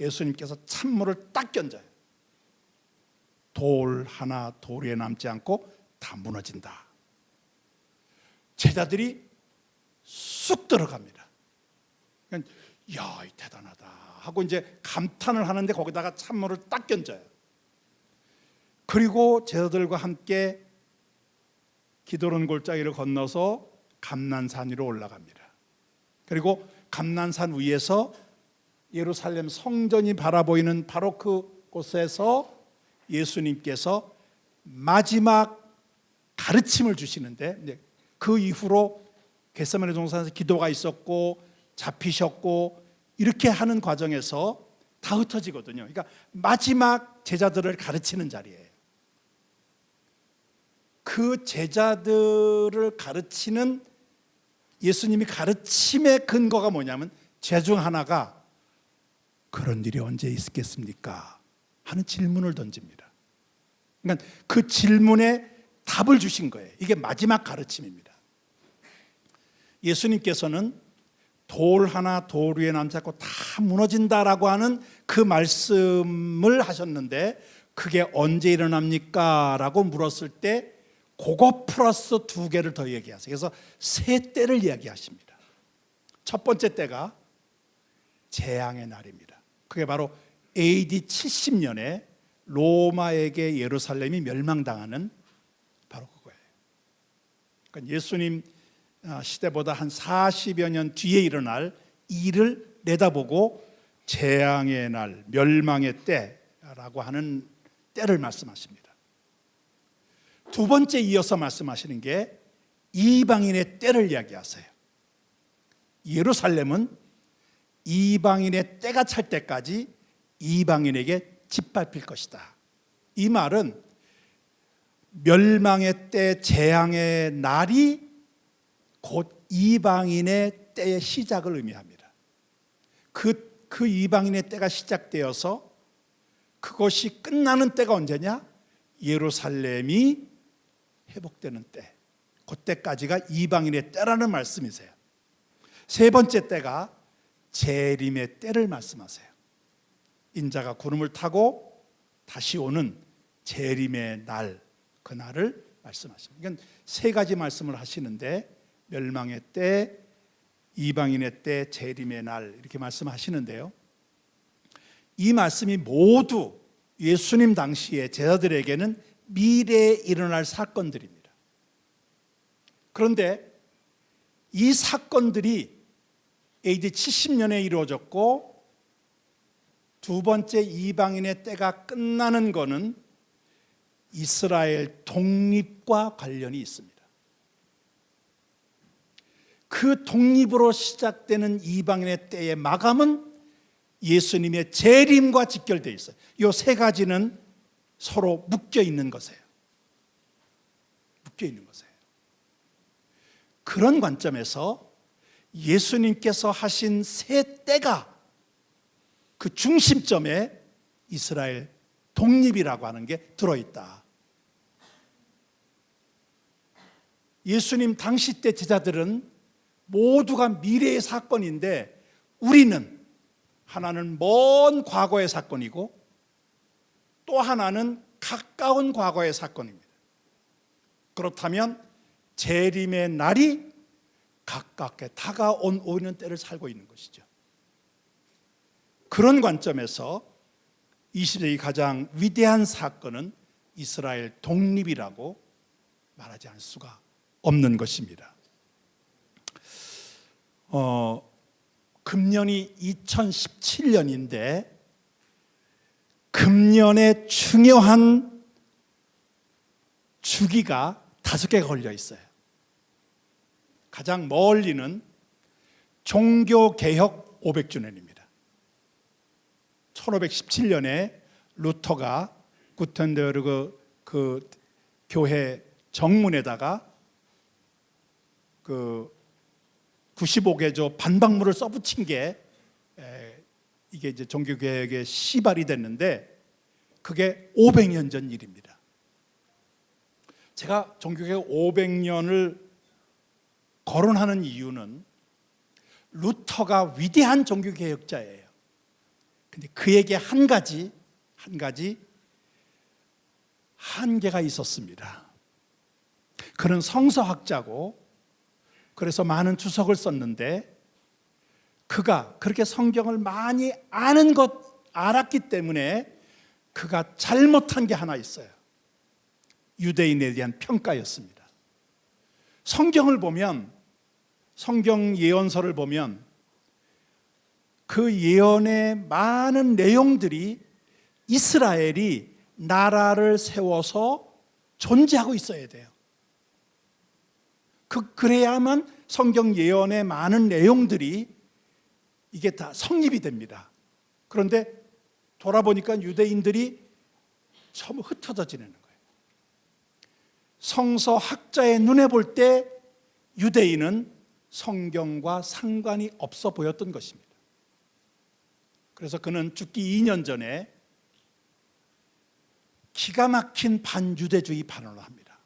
예수님께서 찬물을 딱 견져요. 돌 하나 돌 위에 남지 않고 다 무너진다. 제자들이 쑥 들어갑니다. 이야, 대단하다 하고 이제 감탄을 하는데 거기다가 찬물을 딱 견져요. 그리고 제자들과 함께 기드론 골짜기를 건너서 감난산 위로 올라갑니다. 그리고 감난산 위에서 예루살렘 성전이 바라보이는 바로 그곳에서 예수님께서 마지막 가르침을 주시는데, 그 이후로 겟세마네 동산에서 기도가 있었고 잡히셨고 이렇게 하는 과정에서 다 흩어지거든요. 그러니까 마지막 제자들을 가르치는 자리예요. 그 제자들을 가르치는 예수님이 가르침의 근거가 뭐냐면 제 중 하나가 그런 일이 언제 있겠습니까? 하는 질문을 던집니다. 그러니까 그 질문에 답을 주신 거예요. 이게 마지막 가르침입니다. 예수님께서는 돌 하나 돌 위에 남지 않고 다 무너진다라고 하는 그 말씀을 하셨는데 그게 언제 일어납니까? 라고 물었을 때 그거 플러스 2개를 더 얘기하세요. 그래서 3때를 이야기하십니다. 첫 번째 때가 재앙의 날입니다. 그게 바로 AD 70년에 로마에게 예루살렘이 멸망당하는 바로 그거예요. 그러니까 예수님 시대보다 한 40여 년 뒤에 일어날 일을 내다보고 재앙의 날, 멸망의 때라고 하는 때를 말씀하십니다. 두 번째 이어서 말씀하시는 게 이방인의 때를 이야기하세요. 예루살렘은 이방인의 때가 찰 때까지 이방인에게 짓밟힐 것이다. 이 말은 멸망의 때, 재앙의 날이 곧 이방인의 때의 시작을 의미합니다. 그 이방인의 때가 시작되어서 그것이 끝나는 때가 언제냐? 예루살렘이 회복되는 때, 그때까지가 이방인의 때라는 말씀이세요. 세 번째 때가 재림의 때를 말씀하세요. 인자가 구름을 타고 다시 오는 재림의 날, 그날을 말씀하십니다. 그러니까 3가지 말씀을 하시는데 멸망의 때, 이방인의 때, 재림의 날 이렇게 말씀하시는데요. 이 말씀이 모두 예수님 당시에 제자들에게는 미래에 일어날 사건들입니다. 그런데 이 사건들이 AD 70년에 이루어졌고 두 번째 이방인의 때가 끝나는 것은 이스라엘 독립과 관련이 있습니다. 그 독립으로 시작되는 이방인의 때의 마감은 예수님의 재림과 직결되어 있어요. 이 3가지는 서로 묶여 있는 것이에요. 묶여 있는 것이에요. 그런 관점에서 예수님께서 하신 3때가 그 중심점에 이스라엘 독립이라고 하는 게 들어있다. 예수님 당시 때 제자들은 모두가 미래의 사건인데 우리는 하나는 먼 과거의 사건이고 또 하나는 가까운 과거의 사건입니다. 그렇다면 재림의 날이 가깝게 다가오는 때를 살고 있는 것이죠. 그런 관점에서 20세기 가장 위대한 사건은 이스라엘 독립이라고 말하지 않을 수가 없는 것입니다. 금년이 2017년인데 금년에 중요한 주기가 5개가 걸려 있어요. 가장 멀리는 종교개혁 500주년입니다. 1517년에 루터가 구텐베르그 그 교회 정문에다가 그 95개조 반박문을 써붙인 게 이게 이제 종교개혁의 시발이 됐는데 그게 500년 전 일입니다. 제가 종교개혁 500년을 거론하는 이유는 루터가 위대한 종교개혁자예요. 근데 그에게 한 가지 한계가 있었습니다. 그는 성서학자고 그래서 많은 주석을 썼는데 그가 그렇게 성경을 많이 알았기 때문에 그가 잘못한 게 하나 있어요. 유대인에 대한 평가였습니다. 성경을 보면, 성경 예언서를 보면 그 예언의 많은 내용들이 이스라엘이 나라를 세워서 존재하고 있어야 돼요. 그래야만 성경 예언의 많은 내용들이 이게 다 성립이 됩니다. 그런데 돌아보니까 유대인들이 전부 흩어져 지내는 거예요. 성서학자의 눈에 볼 때 유대인은 성경과 상관이 없어 보였던 것입니다. 그래서 그는 죽기 2년 전에 기가 막힌 반유대주의 발언을 합니다.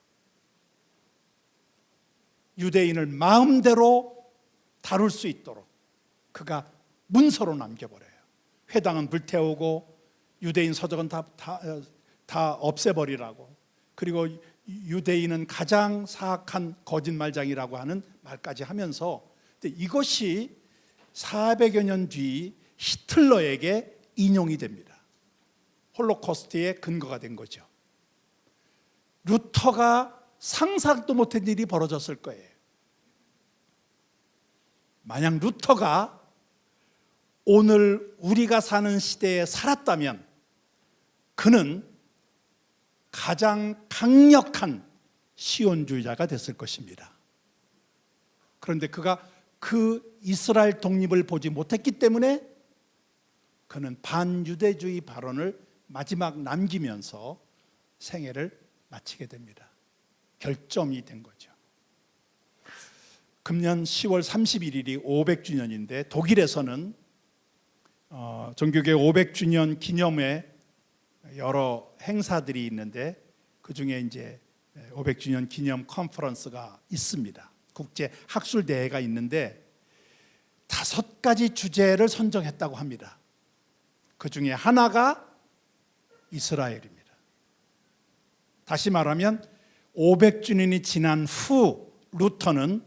유대인을 마음대로 다룰 수 있도록 그가 문서로 남겨버려요. 회당은 불태우고 유대인 서적은 다 없애버리라고, 그리고 유대인은 가장 사악한 거짓말장이라고 하는 말까지 하면서, 근데 이것이 400여 년 뒤 히틀러에게 인용이 됩니다. 홀로코스트의 근거가 된 거죠. 루터가 상상도 못한 일이 벌어졌을 거예요. 만약 루터가 오늘 우리가 사는 시대에 살았다면 그는 가장 강력한 시온주의자가 됐을 것입니다. 그런데 그가 그 이스라엘 독립을 보지 못했기 때문에 그는 반유대주의 발언을 마지막 남기면서 생애를 마치게 됩니다. 결점이 된 거죠. 금년 10월 31일이 500주년인데 독일에서는 종교개혁 500주년 기념회 여러 행사들이 있는데 그중에 이제 500주년 기념 컨퍼런스가 있습니다. 국제 학술 대회가 있는데 5가지 주제를 선정했다고 합니다. 그중에 하나가 이스라엘입니다. 다시 말하면 500주년이 지난 후 루터는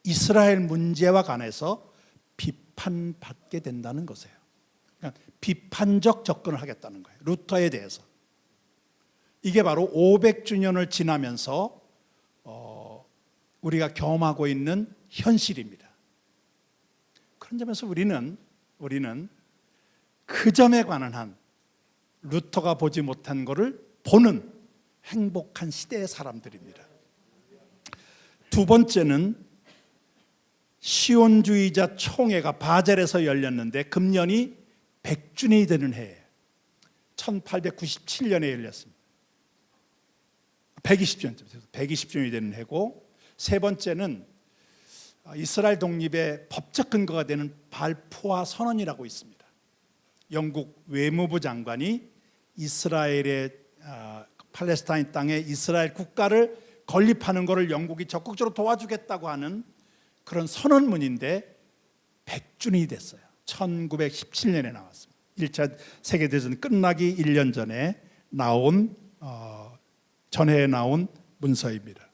이스라엘 문제와 관해서 비판받게 된다는 것이에요. 그러니까 비판적 접근을 하겠다는 거예요. 루터에 대해서. 이게 바로 500주년을 지나면서 우리가 경험하고 있는 현실입니다. 그런 점에서 우리는 그 점에 관한 한 루터가 보지 못한 것을 보는 행복한 시대의 사람들입니다. 두 번째는 시온주의자 총회가 바젤에서 열렸는데 금년이 100주년이 되는 해예요. 1897년에 열렸습니다. 120주년이 되는 해고, 세 번째는 이스라엘 독립의 법적 근거가 되는 발포와 선언이라고 있습니다. 영국 외무부 장관이 이스라엘의 팔레스타인 땅에 이스라엘 국가를 건립하는 것을 영국이 적극적으로 도와주겠다고 하는 그런 선언문인데 100주년이 됐어요. 1917년에 나왔습니다. 1차 세계대전 끝나기 1년 전에 나온 전해에 나온 문서입니다.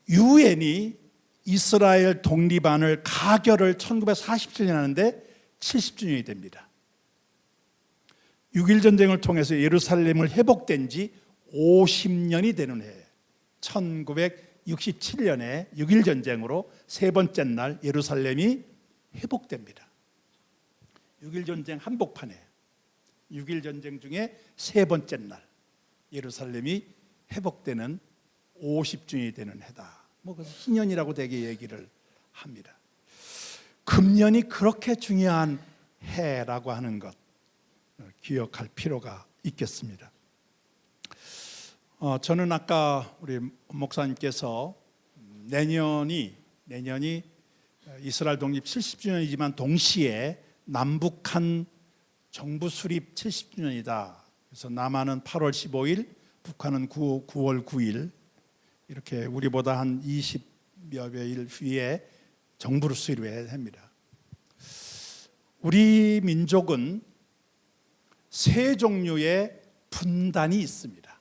유엔이 이스라엘 독립안을 가결을 1947년에 하는데 70주년이 됩니다. 6.1 전쟁을 통해서 예루살렘을 회복된 지 50년이 되는 해, 1920 67년에 6.1 전쟁으로 세 번째 날 예루살렘이 회복됩니다. 6.1 전쟁 한복판에 6.1 전쟁 중에 세 번째 날 예루살렘이 회복되는 50주년이 되는 해다. 그래서 희년이라고 되게 얘기를 합니다. 금년이 그렇게 중요한 해라고 하는 것 기억할 필요가 있겠습니다. 저는 아까 우리 목사님께서 내년이 이스라엘 독립 70주년이지만 동시에 남북한 정부 수립 70주년이다. 그래서 남한은 8월 15일, 북한은 9월 9일 이렇게 우리보다 한 20여 일 후에 정부를 수립해야 합니다. 우리 민족은 세 종류의 분단이 있습니다.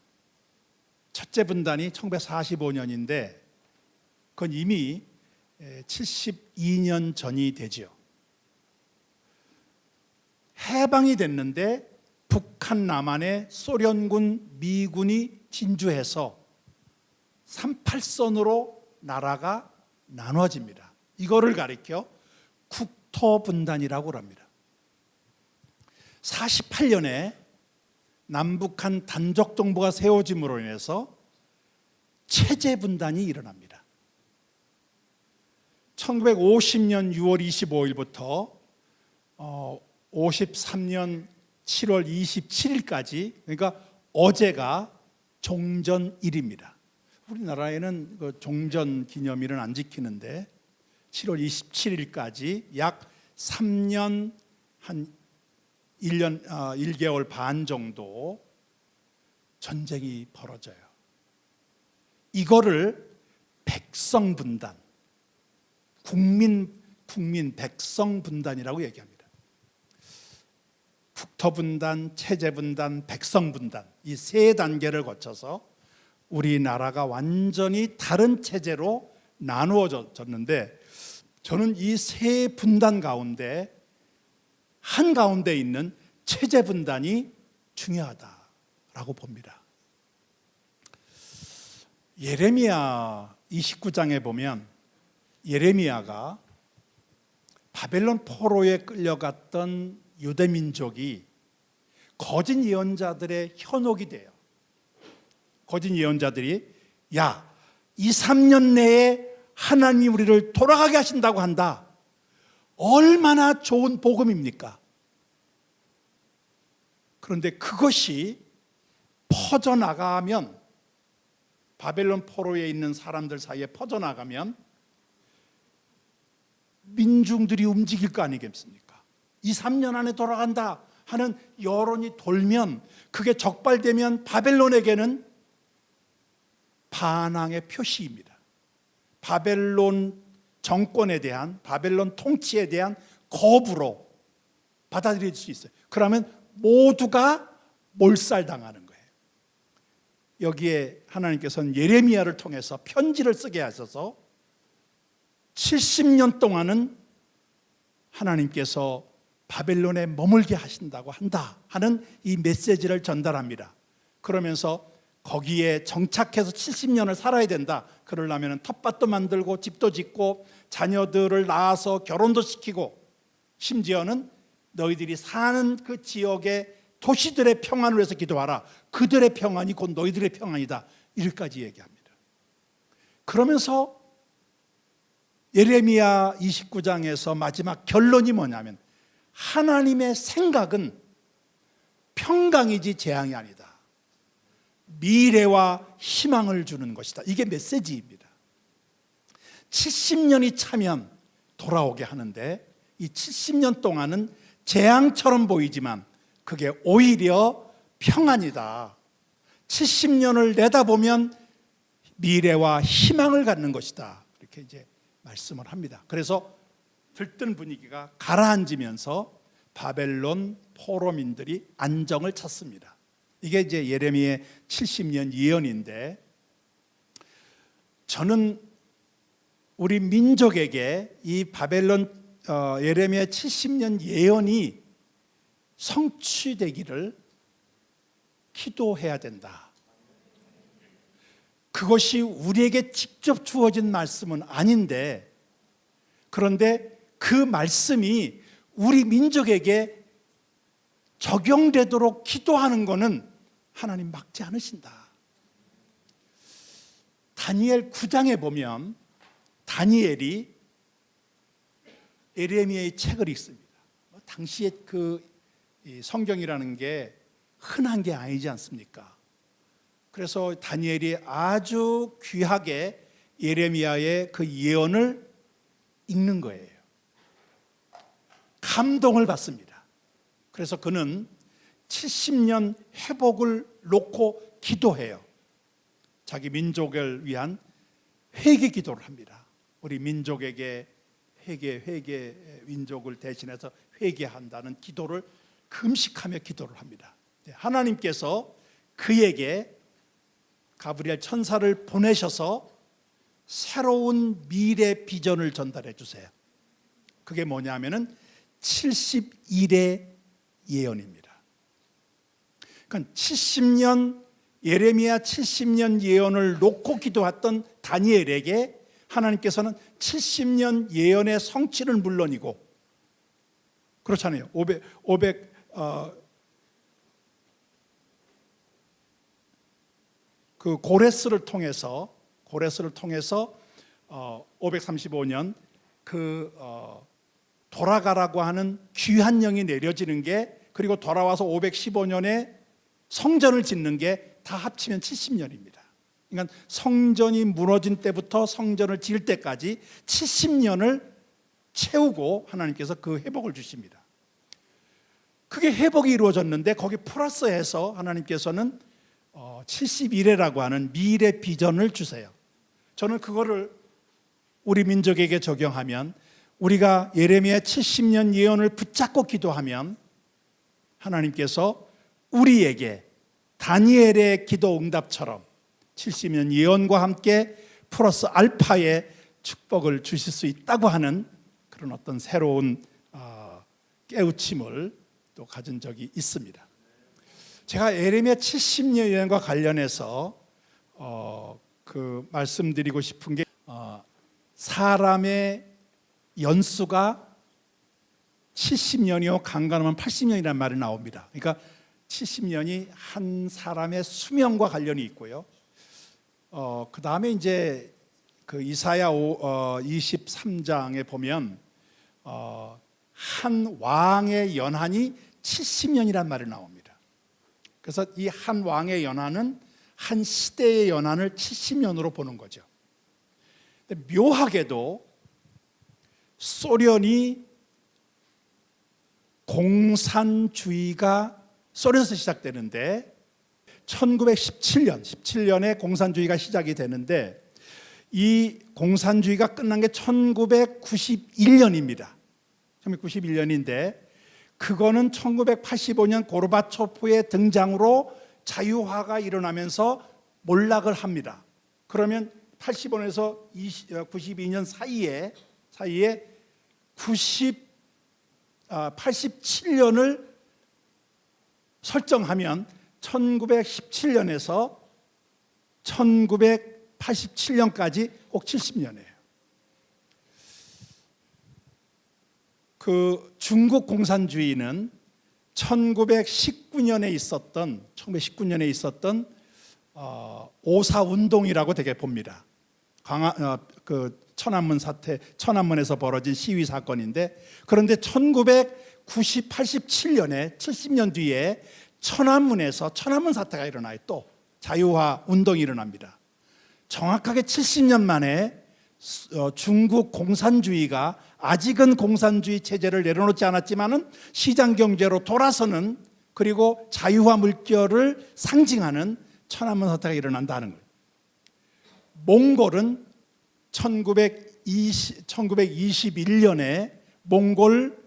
첫째 분단이 1945년인데 그건 이미 72년 전이 되죠. 해방이 됐는데 북한 남한에 소련군, 미군이 진주해서 38선으로 나라가 나눠집니다. 이거를 가리켜 국토분단이라고 합니다. 48년에 남북한 단적 정부가 세워짐으로 인해서 체제 분단이 일어납니다. 1950년 6월 25일부터 53년 7월 27일까지 그러니까 어제가 종전일입니다. 우리나라에는 그 종전 기념일은 안 지키는데 7월 27일까지 약 3년 한 1년 1개월 반 정도 전쟁이 벌어져요. 이거를 백성분단, 국민 백성분단이라고 얘기합니다. 국토분단, 체제분단, 백성분단 이 세 단계를 거쳐서 우리나라가 완전히 다른 체제로 나누어졌는데 저는 이 세 분단 가운데 한가운데 있는 체제 분단이 중요하다라고 봅니다. 예레미야 29장에 보면 예레미야가 바벨론 포로에 끌려갔던 유대 민족이 거짓 예언자들의 현혹이 돼요. 거짓 예언자들이 2, 3년 내에 하나님이 우리를 돌아가게 하신다고 한다. 얼마나 좋은 복음입니까? 그런데 그것이 퍼져나가면 바벨론 포로에 있는 사람들 사이에 퍼져나가면 민중들이 움직일 거 아니겠습니까? 2, 3년 안에 돌아간다 하는 여론이 돌면 그게 적발되면 바벨론에게는 반항의 표시입니다. 바벨론 정권에 대한 바벨론 통치에 대한 거부로 받아들일 수 있어요. 그러면 모두가 몰살당하는 거예요. 여기에 하나님께서는 예레미야를 통해서 편지를 쓰게 하셔서 70년 동안은 하나님께서 바벨론에 머물게 하신다고 한다 하는 이 메시지를 전달합니다. 그러면서 거기에 정착해서 70년을 살아야 된다. 그러려면 텃밭도 만들고 집도 짓고 자녀들을 낳아서 결혼도 시키고 심지어는 너희들이 사는 그 지역의 도시들의 평안을 위해서 기도하라. 그들의 평안이 곧 너희들의 평안이다. 이렇게까지 얘기합니다. 그러면서 예레미야 29장에서 마지막 결론이 뭐냐면 하나님의 생각은 평강이지 재앙이 아니다. 미래와 희망을 주는 것이다. 이게 메시지입니다. 70년이 차면 돌아오게 하는데 이 70년 동안은 재앙처럼 보이지만 그게 오히려 평안이다. 70년을 내다보면 미래와 희망을 갖는 것이다. 이렇게 이제 말씀을 합니다. 그래서 들뜬 분위기가 가라앉으면서 바벨론 포로민들이 안정을 찾습니다. 이게 이제 예레미야의 70년 예언인데 저는 우리 민족에게 이 바벨론 예레미야 70년 예언이 성취되기를 기도해야 된다. 그것이 우리에게 직접 주어진 말씀은 아닌데, 그런데 그 말씀이 우리 민족에게 적용되도록 기도하는 것은 하나님 막지 않으신다. 다니엘 9장에 보면 다니엘이 예레미야의 책을 읽습니다. 당시에 그 성경이라는 게 흔한 게 아니지 않습니까? 그래서 다니엘이 아주 귀하게 예레미야의 그 예언을 읽는 거예요. 감동을 받습니다. 그래서 그는 70년 회복을 놓고 기도해요. 자기 민족을 위한 회개 기도를 합니다. 우리 민족에게 회개 민족을 대신해서 회개한다는 기도를 금식하며 기도를 합니다. 하나님께서 그에게 가브리엘 천사를 보내셔서 새로운 미래 비전을 전달해 주세요. 그게 뭐냐면은 70일의 예언입니다. 그러니까 70년 예레미야 70년 예언을 놓고 기도했던 다니엘에게 하나님께서는 70년 예언의 성취를 물론이고, 그렇잖아요. 그 고레스를 통해서 535년 돌아가라고 하는 귀한 영이 내려지는 게, 그리고 돌아와서 515년에 성전을 짓는 게 다 합치면 70년입니다. 그러니까 성전이 무너진 때부터 성전을 지을 때까지 70년을 채우고 하나님께서 그 회복을 주십니다. 그게 회복이 이루어졌는데 거기 플러스해서 하나님께서는 71회라고 하는 미래 비전을 주세요. 저는 그거를 우리 민족에게 적용하면, 우리가 예레미야 70년 예언을 붙잡고 기도하면 하나님께서 우리에게 다니엘의 기도 응답처럼 70년 예언과 함께 플러스 알파의 축복을 주실 수 있다고 하는 그런 어떤 새로운 깨우침을 또 가진 적이 있습니다. 제가 예레미야 70년 예언과 관련해서 말씀드리고 싶은 게, 사람의 연수가 70년이요 강건하면 80년이라는 말이 나옵니다. 그러니까 70년이 한 사람의 수명과 관련이 있고요. 그 다음에 이제 그 이사야 23장에 보면 한 왕의 연한이 70년이란 말이 나옵니다. 그래서 이 한 왕의 연한은 한 시대의 연한을 70년으로 보는 거죠. 근데 묘하게도 소련이 공산주의가 소련에서 시작되는데 1917년에 공산주의가 시작이 되는데, 이 공산주의가 끝난 게 1991년입니다. 1991년인데 그거는 1985년 고르바초프의 등장으로 자유화가 일어나면서 몰락을 합니다. 그러면 85년에서 92년 사이에 87년을 설정하면 1917년에서 1987년까지 꼭 70년이에요. 그 중국 공산주의는 1919년에 있었던 오사운동이라고 되게 봅니다. 천안문에서 벌어진 시위 사건인데, 그런데 87년에 70년 뒤에 천안문 사태가 일어나요. 또 자유화 운동이 일어납니다. 정확하게 70년 만에 중국 공산주의가 아직은 공산주의 체제를 내려놓지 않았지만은 시장 경제로 돌아서는, 그리고 자유화 물결을 상징하는 천안문 사태가 일어난다는 거예요. 몽골은 1921년에 몽골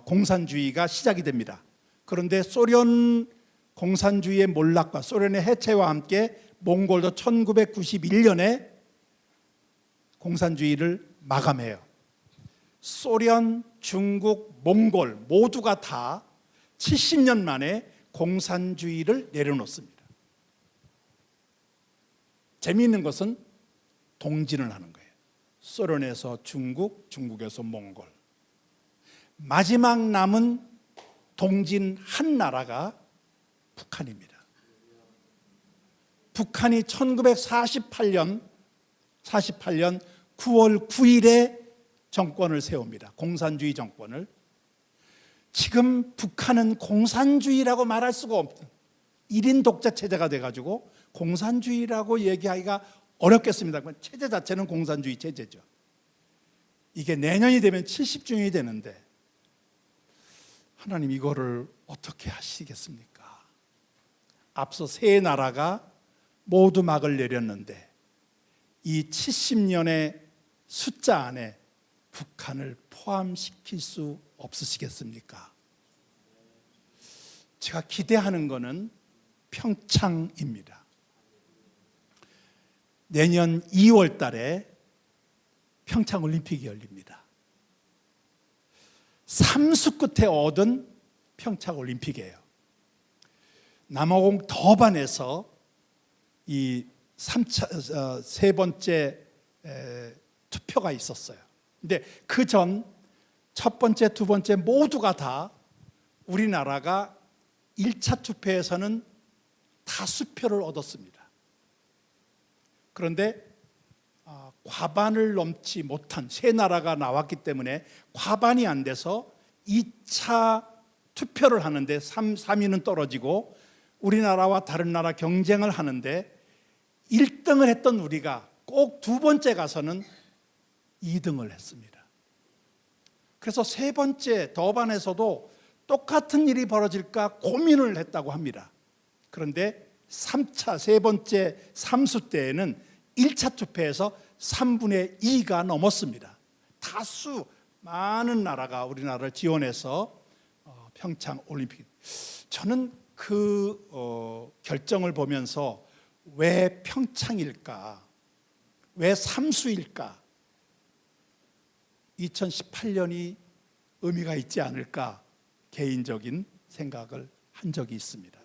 공산주의가 시작이 됩니다. 그런데 소련 공산주의의 몰락과 소련의 해체와 함께 몽골도 1991년에 공산주의를 마감해요. 소련, 중국, 몽골 모두가 다 70년 만에 공산주의를 내려놓습니다. 재미있는 것은 동진을 하는 거예요. 소련에서 중국, 중국에서 몽골. 마지막 남은 동진 한 나라가 북한입니다. 북한이 1948년 9월 9일에 정권을 세웁니다. 공산주의 정권을. 지금 북한은 공산주의라고 말할 수가 없는 1인 독재 체제가 돼가지고 공산주의라고 얘기하기가 어렵겠습니다. 체제 자체는 공산주의 체제죠. 이게 내년이 되면 70주년이 되는데 하나님 이거를 어떻게 하시겠습니까? 앞서 세 나라가 모두 막을 내렸는데 이 70년의 숫자 안에 북한을 포함시킬 수 없으시겠습니까? 제가 기대하는 것은 평창입니다. 내년 2월 달에 평창 올림픽이 열립니다. 삼수 끝에 얻은 평창 올림픽이에요. 남아공 더반에서 이 세 번째 투표가 있었어요. 근데 그 전 첫 번째, 두 번째 모두가 다 우리나라가 1차 투표에서는 다수표를 얻었습니다. 그런데 과반을 넘지 못한 세 나라가 나왔기 때문에 과반이 안 돼서 2차 투표를 하는데 3위는 떨어지고 우리나라와 다른 나라 경쟁을 하는데 1등을 했던 우리가 꼭 두 번째 가서는 2등을 했습니다. 그래서 세 번째 더반에서도 똑같은 일이 벌어질까 고민을 했다고 합니다. 그런데 3차 세 번째 삼수 때에는 1차 투표에서 3분의 2가 넘었습니다. 다수 많은 나라가 우리나라를 지원해서 평창 올림픽. 저는 그 결정을 보면서 왜 평창일까? 왜 삼수일까? 2018년이 의미가 있지 않을까? 개인적인 생각을 한 적이 있습니다.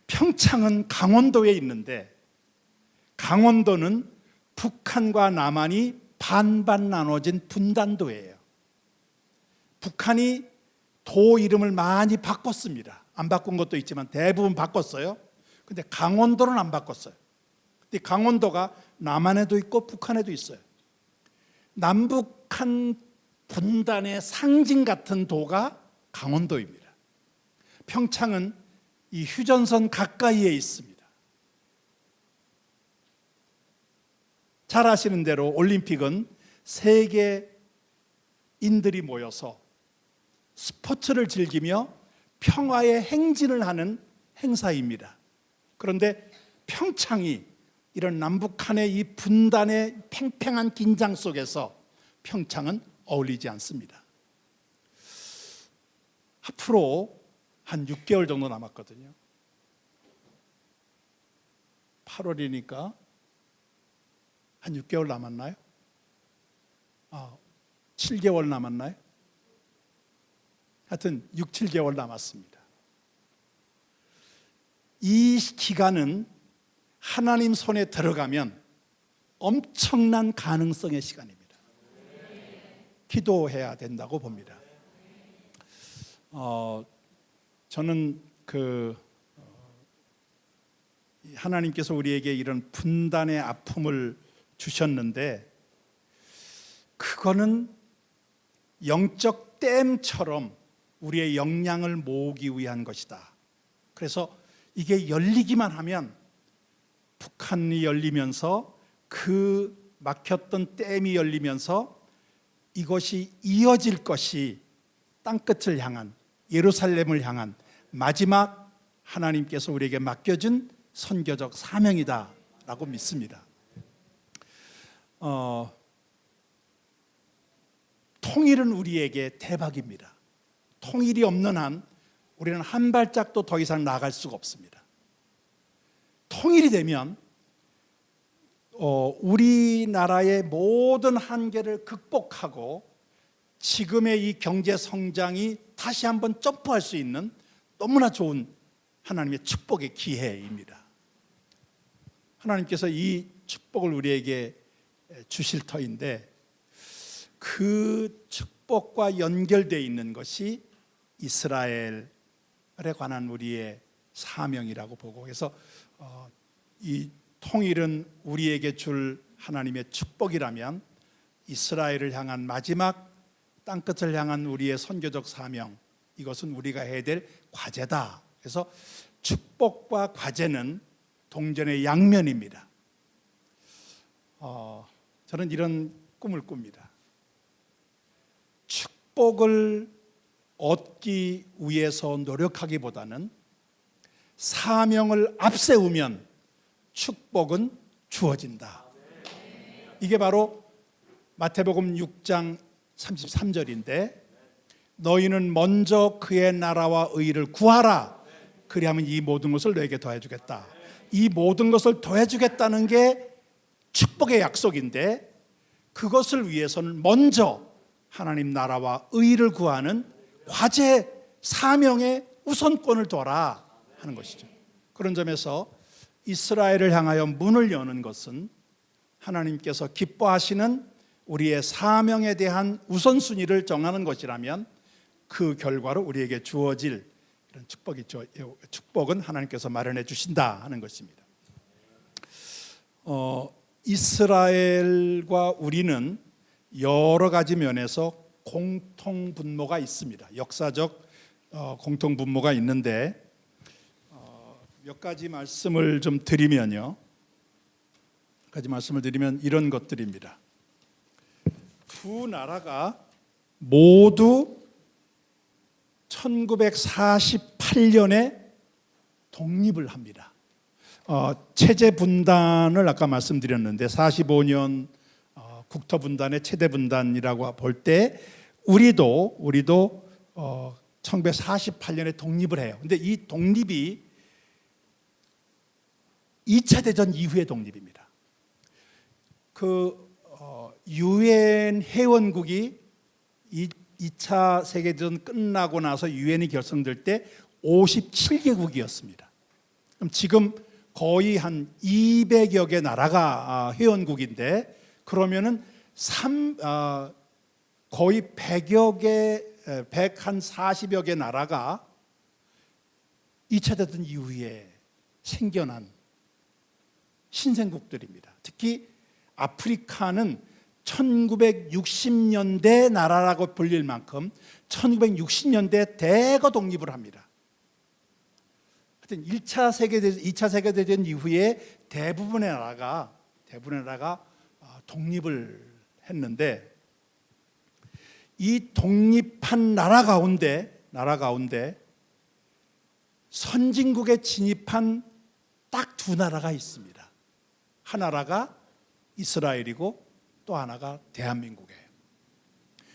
평창은 강원도에 있는데 강원도는 북한과 남한이 반반 나눠진 분단도예요. 북한이 도 이름을 많이 바꿨습니다. 안 바꾼 것도 있지만 대부분 바꿨어요. 근데 강원도는 안 바꿨어요. 근데 강원도가 남한에도 있고 북한에도 있어요. 남북한 분단의 상징 같은 도가 강원도입니다. 평창은 이 휴전선 가까이에 있습니다. 잘 아시는 대로 올림픽은 세계인들이 모여서 스포츠를 즐기며 평화의 행진을 하는 행사입니다. 그런데 평창이 이런 남북한의 이 분단의 팽팽한 긴장 속에서 평창은 어울리지 않습니다. 앞으로 한 6개월 정도 남았거든요. 8월이니까 한 6개월 남았나요? 7개월 남았나요? 하여튼 6, 7개월 남았습니다. 이 기간은 하나님 손에 들어가면 엄청난 가능성의 시간입니다. 기도해야 된다고 봅니다. 저는 하나님께서 우리에게 이런 분단의 아픔을 주셨는데 그거는 영적 댐처럼 우리의 역량을 모으기 위한 것이다. 그래서 이게 열리기만 하면 북한이 열리면서 그 막혔던 댐이 열리면서 이것이 이어질 것이 땅끝을 향한 예루살렘을 향한 마지막 하나님께서 우리에게 맡겨준 선교적 사명이다라고 믿습니다. 통일은 우리에게 대박입니다. 통일이 없는 한 우리는 한 발짝도 더 이상 나아갈 수가 없습니다. 통일이 되면 우리나라의 모든 한계를 극복하고 지금의 이 경제 성장이 다시 한번 점프할 수 있는 너무나 좋은 하나님의 축복의 기회입니다. 하나님께서 이 축복을 우리에게 주실 터인데 그 축복과 연결되어 있는 것이 이스라엘에 관한 우리의 사명이라고 보고, 그래서 이 통일은 우리에게 줄 하나님의 축복이라면 이스라엘을 향한 마지막 땅끝을 향한 우리의 선교적 사명, 이것은 우리가 해야 될 과제다. 그래서 축복과 과제는 동전의 양면입니다. 저는 이런 꿈을 꿉니다. 축복을 얻기 위해서 노력하기보다는 사명을 앞세우면 축복은 주어진다. 이게 바로 마태복음 6장 33절인데, 너희는 먼저 그의 나라와 의를 구하라. 그리하면 이 모든 것을 너에게 더해주겠다. 이 모든 것을 더해주겠다는 게 축복의 약속인데, 그것을 위해서는 먼저 하나님 나라와 의를 구하는 과제, 사명의 우선권을 둬라 하는 것이죠. 그런 점에서 이스라엘을 향하여 문을 여는 것은 하나님께서 기뻐하시는 우리의 사명에 대한 우선순위를 정하는 것이라면 그 결과로 우리에게 주어질 이런 축복이죠. 축복은 하나님께서 마련해 주신다 하는 것입니다. 이스라엘과 우리는 여러 가지 면에서 공통분모가 있습니다. 역사적 공통분모가 있는데 몇 가지 말씀을 좀 드리면요. 몇 가지 말씀을 드리면 이런 것들입니다. 두 나라가 모두 1948년에 독립을 합니다. 체제 분단을 아까 말씀드렸는데 45년 국토 분단의 체제 분단이라고 볼 때 우리도 1948년에 독립을 해요. 근데 이 독립이 2차 대전 이후의 독립입니다. 유엔 회원국이 2차 세계대전 끝나고 나서 유엔이 결성될 때 57개국이었습니다. 그럼 지금 거의 한 200여 개 나라가 회원국인데, 그러면은 거의 100여 개, 140여 개 나라가 2차 대전 이후에 생겨난 신생국들입니다. 특히 아프리카는 1960년대 나라라고 불릴 만큼 1960년대 대거 독립을 합니다. 하여튼 1차 세계대전, 2차 세계대전 이후에 대부분의 나라가 독립을 했는데, 이 독립한 나라 가운데 선진국에 진입한 딱 두 나라가 있습니다. 하나가 이스라엘이고 또 하나가 대한민국이에요.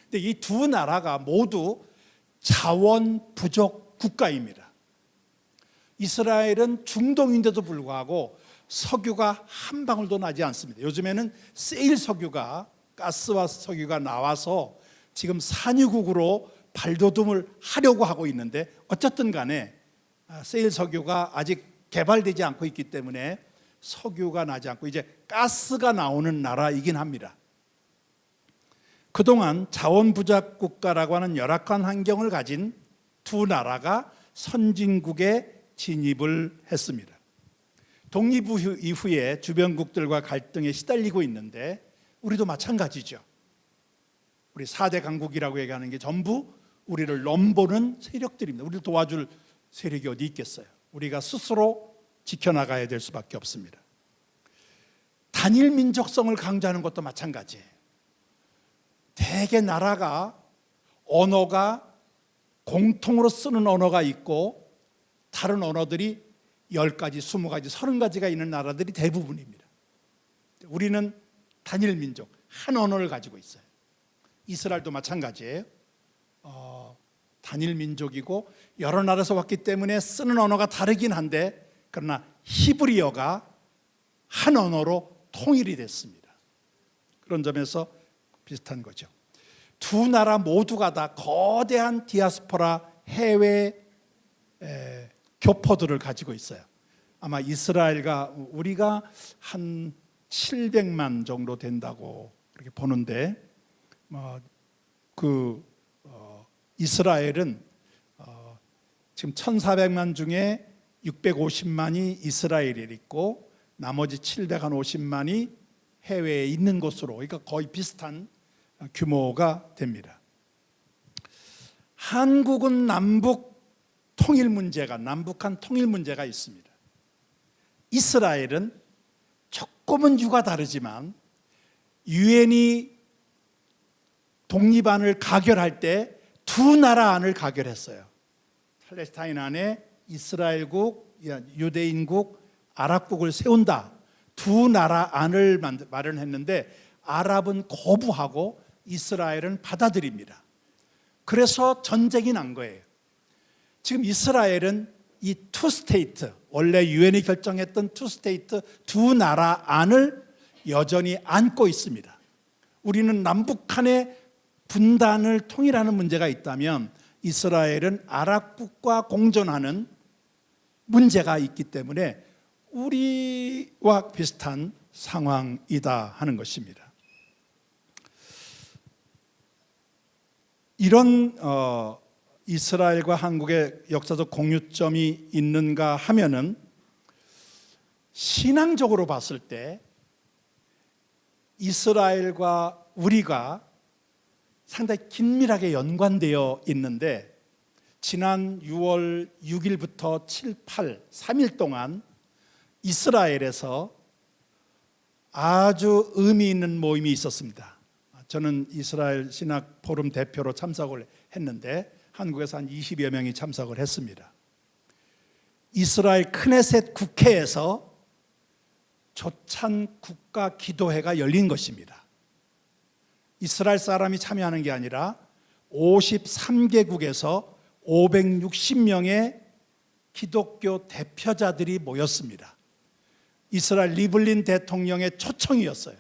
근데 이 두 나라가 모두 자원 부족 국가입니다. 이스라엘은 중동인데도 불구하고 석유가 한 방울도 나지 않습니다. 요즘에는 세일 석유가, 가스와 석유가 나와서 지금 산유국으로 발돋움을 하려고 하고 있는데, 어쨌든 간에 세일 석유가 아직 개발되지 않고 있기 때문에 석유가 나지 않고 이제 가스가 나오는 나라이긴 합니다. 그동안 자원부족 국가라고 하는 열악한 환경을 가진 두 나라가 선진국에 진입을 했습니다. 독립 이후에 주변국들과 갈등에 시달리고 있는데 우리도 마찬가지죠. 우리 4대 강국이라고 얘기하는 게 전부 우리를 넘보는 세력들입니다. 우리를 도와줄 세력이 어디 있겠어요? 우리가 스스로 지켜나가야 될 수밖에 없습니다. 단일 민족성을 강조하는 것도 마찬가지예요. 대개 나라가 언어가 공통으로 쓰는 언어가 있고 다른 언어들이 10가지, 20가지, 30가지가 있는 나라들이 대부분입니다. 우리는 단일 민족, 한 언어를 가지고 있어요. 이스라엘도 마찬가지예요. 단일 민족이고 여러 나라에서 왔기 때문에 쓰는 언어가 다르긴 한데, 그러나 히브리어가 한 언어로 통일이 됐습니다. 그런 점에서 비슷한 거죠. 두 나라 모두가 다 거대한 디아스포라 해외 교포들을 가지고 있어요. 아마 이스라엘과 우리가 한 700만 정도 된다고 그렇게 보는데, 이스라엘은 지금 1,400만 중에 650만이 이스라엘에 있고 나머지 750만이 해외에 있는 것으로, 그러니까 거의 비슷한 규모가 됩니다. 한국은 남북한 통일 문제가 있습니다. 이스라엘은 조금은 유가 다르지만 유엔이 독립안을 가결할 때 두 나라 안을 가결했어요. 팔레스타인 안에 이스라엘국, 유대인국, 아랍국을 세운다. 두 나라 안을 마련했는데 아랍은 거부하고 이스라엘은 받아들입니다. 그래서 전쟁이 난 거예요. 지금 이스라엘은 이 투 스테이트, 원래 유엔이 결정했던 투 스테이트, 두 나라 안을 여전히 안고 있습니다. 우리는 남북한의 분단을 통일하는 문제가 있다면 이스라엘은 아랍국과 공존하는 문제가 있기 때문에 우리와 비슷한 상황이다 하는 것입니다. 이런 이스라엘과 한국의 역사적 공유점이 있는가 하면은, 신앙적으로 봤을 때 이스라엘과 우리가 상당히 긴밀하게 연관되어 있는데, 지난 6월 6일부터 7, 8, 3일 동안 이스라엘에서 아주 의미 있는 모임이 있었습니다. 저는 이스라엘 신학 포럼 대표로 참석을 했는데 한국에서 한 20여 명이 참석을 했습니다. 이스라엘 크네셋 국회에서 조찬 국가 기도회가 열린 것입니다. 이스라엘 사람이 참여하는 게 아니라 53개국에서 560명의 기독교 대표자들이 모였습니다. 이스라엘 리블린 대통령의 초청이었어요.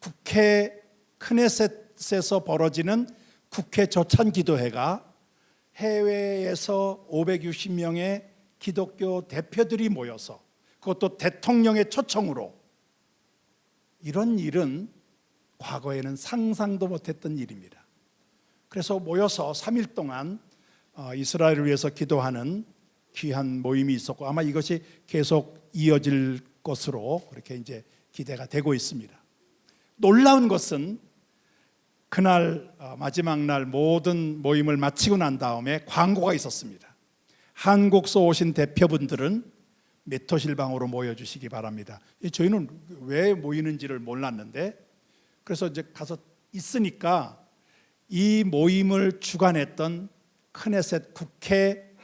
국회 크네셋에서 벌어지는 국회 조찬 기도회가 해외에서 560명의 기독교 대표들이 모여서, 그것도 대통령의 초청으로, 이런 일은 과거에는 상상도 못했던 일입니다. 그래서 모여서 3일 동안 이스라엘을 위해서 기도하는 귀한 모임이 있었고, 아마 이것이 계속 이어질 것으로 그렇게 이제 기대가 되고 있습니다. 놀라운 것은 그날 마지막 날 모든 모임을 마치고 난 다음에 광고가 있었습니다. 한국서 오신 대표분들은 메토실방으로 모여주시기 바랍니다. 저희는 왜 모이는지를 몰랐는데, 그래서 이제 가서 있으니까 이 모임을 주관했던 크네셋 국회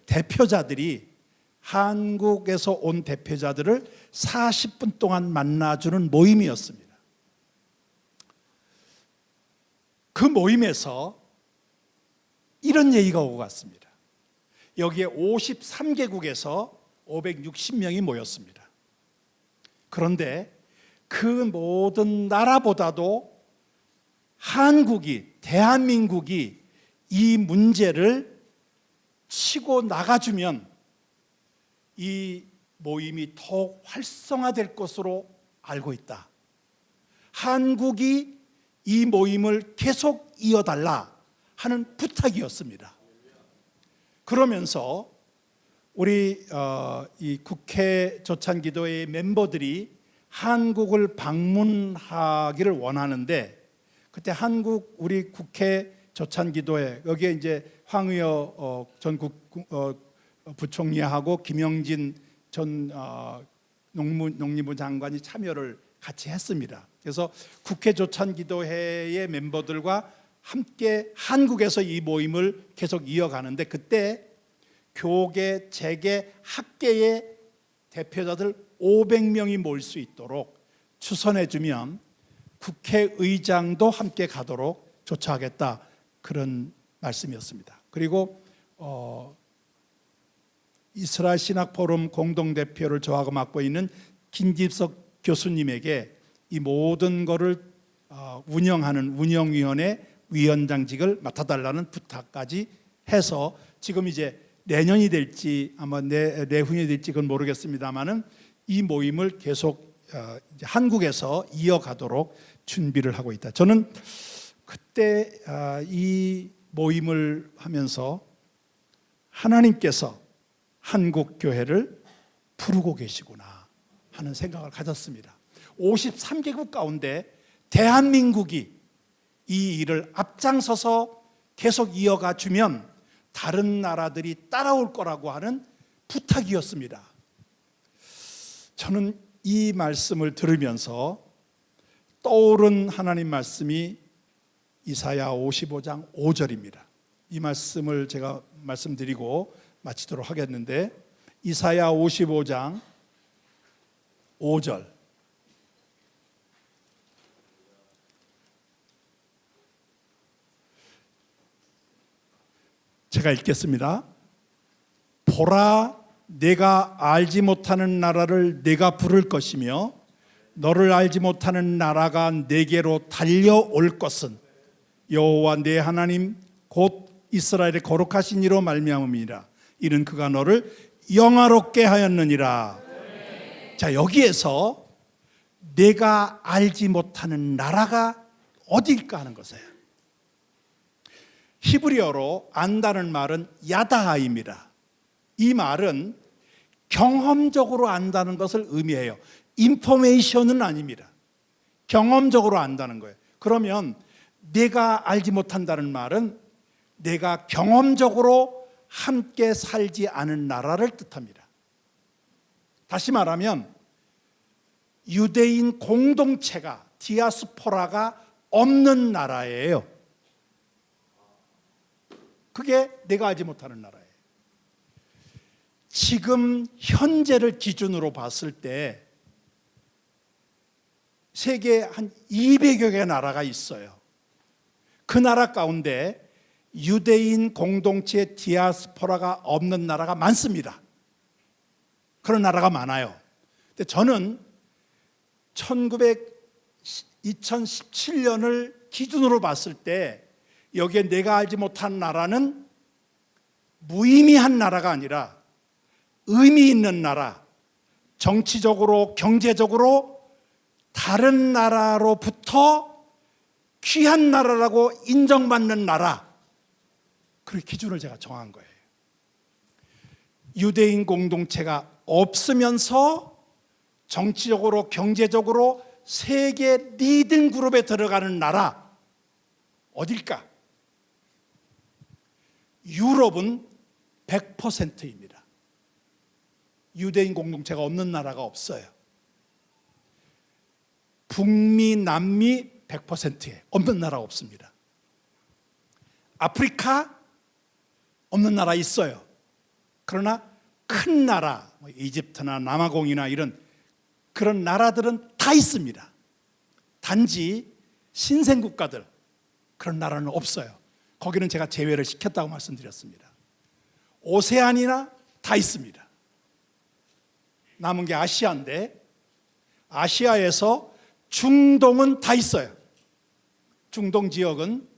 대표자들이, 한국에서 온 대표자들을 40분 동안 만나주는 모임이었습니다. 그 모임에서 이런 얘기가 오고 갔습니다. 여기에 53개국에서 560명이 모였습니다. 그런데 그 모든 나라보다도 한국이, 대한민국이 이 문제를 치고 나가주면 이 모임이 더 활성화될 것으로 알고 있다. 한국이 이 모임을 계속 이어달라 하는 부탁이었습니다. 그러면서 우리 이 국회 조찬기도회의 멤버들이 한국을 방문하기를 원하는데, 그때 한국 우리 국회 조찬기도회, 여기에 이제 황의여 전 부총리하고 김영진 전 농림부 장관이 참여를 같이 했습니다. 그래서 국회 조찬기도회의 멤버들과 함께 한국에서 이 모임을 계속 이어가는데, 그때 교계, 재계, 학계의 대표자들 500명이 모일 수 있도록 추선해주면 국회의장도 함께 가도록 조처하겠다, 그런 말씀이었습니다. 그리고 이스라엘 신학포럼 공동대표를 저하고 맡고 있는 김집석 교수님에게 이 모든 것을 운영하는 운영위원회 위원장직을 맡아달라는 부탁까지 해서 지금 이제 내년이 될지 아마 내후년이 될지 그건 모르겠습니다만은 이 모임을 계속 한국에서 이어가도록 준비를 하고 있다. 저는 그때 이 모임을 하면서 하나님께서 한국 교회를 부르고 계시구나 하는 생각을 가졌습니다. 53개국 가운데 대한민국이 이 일을 앞장서서 계속 이어가 주면 다른 나라들이 따라올 거라고 하는 부탁이었습니다. 저는 이 말씀을 들으면서 떠오른 하나님 말씀이 이사야 55장 5절입니다. 이 말씀을 제가 말씀드리고 마치도록 하겠는데, 이사야 55장 5절. 제가 읽겠습니다. 보라, 내가 알지 못하는 나라를 내가 부를 것이며 너를 알지 못하는 나라가 내게로 달려올 것은 여호와 내 하나님 곧 이스라엘의 거룩하신 이로 말미암음이라. 이는 그가 너를 영화롭게 하였느니라. 자, 여기에서 내가 알지 못하는 나라가 어디일까 하는 것이에요. 히브리어로 안다는 말은 야다하입니다. 이 말은 경험적으로 안다는 것을 의미해요. 인포메이션은 아닙니다. 경험적으로 안다는 거예요. 그러면 내가 알지 못한다는 말은 내가 경험적으로 함께 살지 않은 나라를 뜻합니다. 다시 말하면 유대인 공동체가, 디아스포라가 없는 나라예요. 그게 내가 알지 못하는 나라예요. 지금 현재를 기준으로 봤을 때 세계에 한 200여 개의 나라가 있어요. 그 나라 가운데 유대인 공동체 디아스포라가 없는 나라가 많습니다. 그런 나라가 많아요. 근데 저는 2017년을 기준으로 봤을 때 여기에 내가 알지 못한 나라는 무의미한 나라가 아니라 의미 있는 나라, 정치적으로 경제적으로 다른 나라로부터 귀한 나라라고 인정받는 나라, 그 기준을 제가 정한 거예요. 유대인 공동체가 없으면서 정치적으로 경제적으로 세계 리딩 그룹에 들어가는 나라 어딜까? 유럽은 100%입니다. 유대인 공동체가 없는 나라가 없어요. 북미, 남미 100%에 없는 나라 없습니다. 아프리카 없는 나라 있어요. 그러나 큰 나라, 이집트나 남아공이나 이런 그런 나라들은 다 있습니다. 단지 신생국가들, 그런 나라는 없어요. 거기는 제가 제외를 시켰다고 말씀드렸습니다. 오세아니나 다 있습니다. 남은 게 아시아인데 아시아에서 중동은 다 있어요. 중동 지역은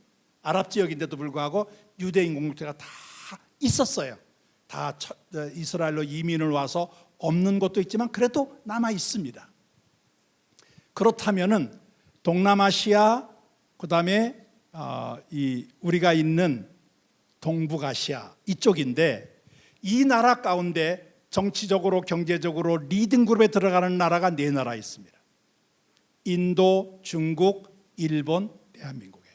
아랍 지역인데도 불구하고 유대인 공동체가 다 있었어요. 다 이스라엘로 이민을 와서 없는 곳도 있지만 그래도 남아 있습니다. 그렇다면은 동남아시아, 그다음에 우리가 있는 동북아시아 이쪽인데 이 나라 가운데 정치적으로 경제적으로 리딩 그룹에 들어가는 나라가 4나라 있습니다. 인도, 중국, 일본, 대한민국에.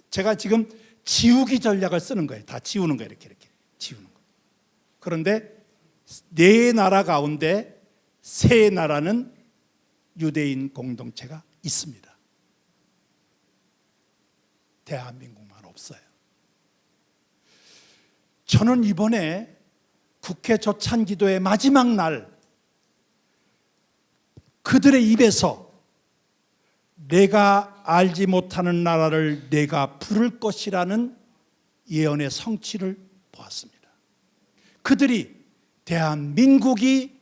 제가 지금 지우기 전략을 쓰는 거예요. 다 지우는 거예요. 이렇게 지우는 거. 그런데 4나라 가운데 3나라는 유대인 공동체가 있습니다. 대한민국만 없어요. 저는 이번에 국회 조찬기도의 마지막 날 그들의 입에서 내가 알지 못하는 나라를 내가 부를 것이라는 예언의 성취를 보았습니다. 그들이 대한민국이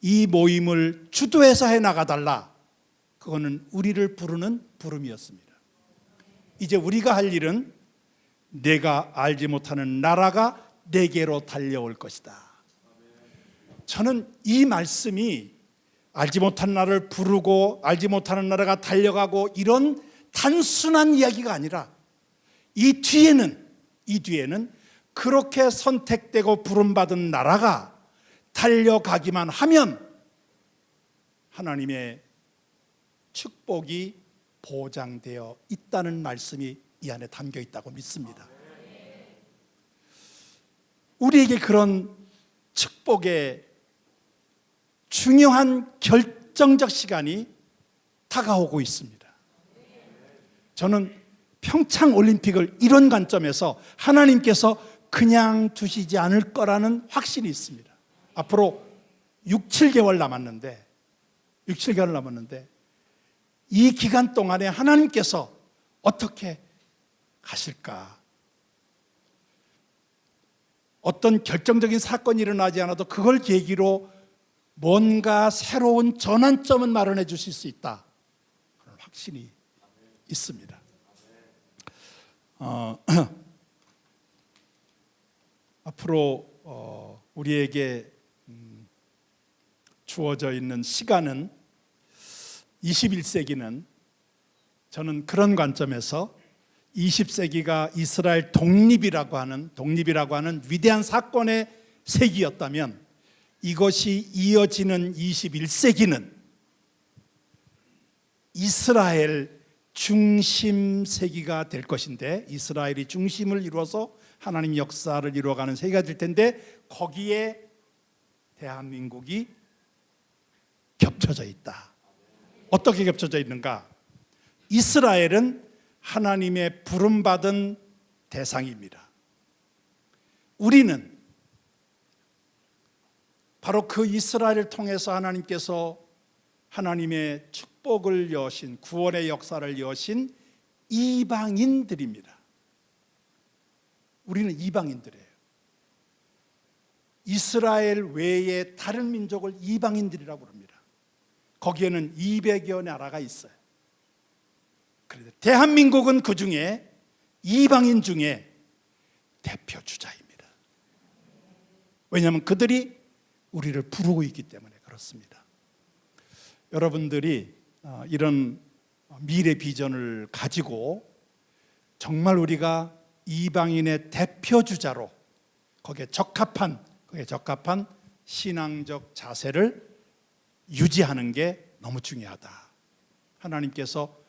이 모임을 주도해서 해나가달라, 그거는 우리를 부르는 부름이었습니다. 이제 우리가 할 일은 내가 알지 못하는 나라가 내게로 달려올 것이다. 저는 이 말씀이 알지 못한 나라를 부르고 알지 못하는 나라가 달려가고 이런 단순한 이야기가 아니라 이 뒤에는 그렇게 선택되고 부름받은 나라가 달려가기만 하면 하나님의 축복이 보장되어 있다는 말씀이 이 안에 담겨 있다고 믿습니다. 우리에게 그런 축복의 중요한 결정적 시간이 다가오고 있습니다. 저는 평창 올림픽을 이런 관점에서 하나님께서 그냥 두시지 않을 거라는 확신이 있습니다. 앞으로 7개월 남았는데 이 기간 동안에 하나님께서 어떻게 하실까? 어떤 결정적인 사건이 일어나지 않아도 그걸 계기로 뭔가 새로운 전환점은 마련해 주실 수 있다. 그런 확신이 있습니다. 앞으로 우리에게 주어져 있는 시간은 21세기는 저는 그런 관점에서 20세기가 이스라엘 독립이라고 하는 위대한 사건의 세기였다면 이것이 이어지는 21세기는 이스라엘 중심 세기가 될 것인데 이스라엘이 중심을 이루어서 하나님 역사를 이루어가는 세기가 될 텐데 거기에 대한민국이 겹쳐져 있다. 어떻게 겹쳐져 있는가? 이스라엘은 하나님의 부름받은 대상입니다. 우리는 바로 그 이스라엘을 통해서 하나님께서 하나님의 축복을 여신, 구원의 역사를 여신 이방인들입니다. 우리는 이방인들이에요. 이스라엘 외에 다른 민족을 이방인들이라고 부릅니다. 거기에는 200여 나라가 있어요. 그런데 대한민국은 그 중에 이방인 중에 대표 주자입니다. 왜냐하면 그들이 우리를 부르고 있기 때문에 그렇습니다. 여러분들이 이런 미래 비전을 가지고 정말 우리가 이방인의 대표 주자로 거기에 적합한 신앙적 자세를 유지하는 게 너무 중요하다. 하나님께서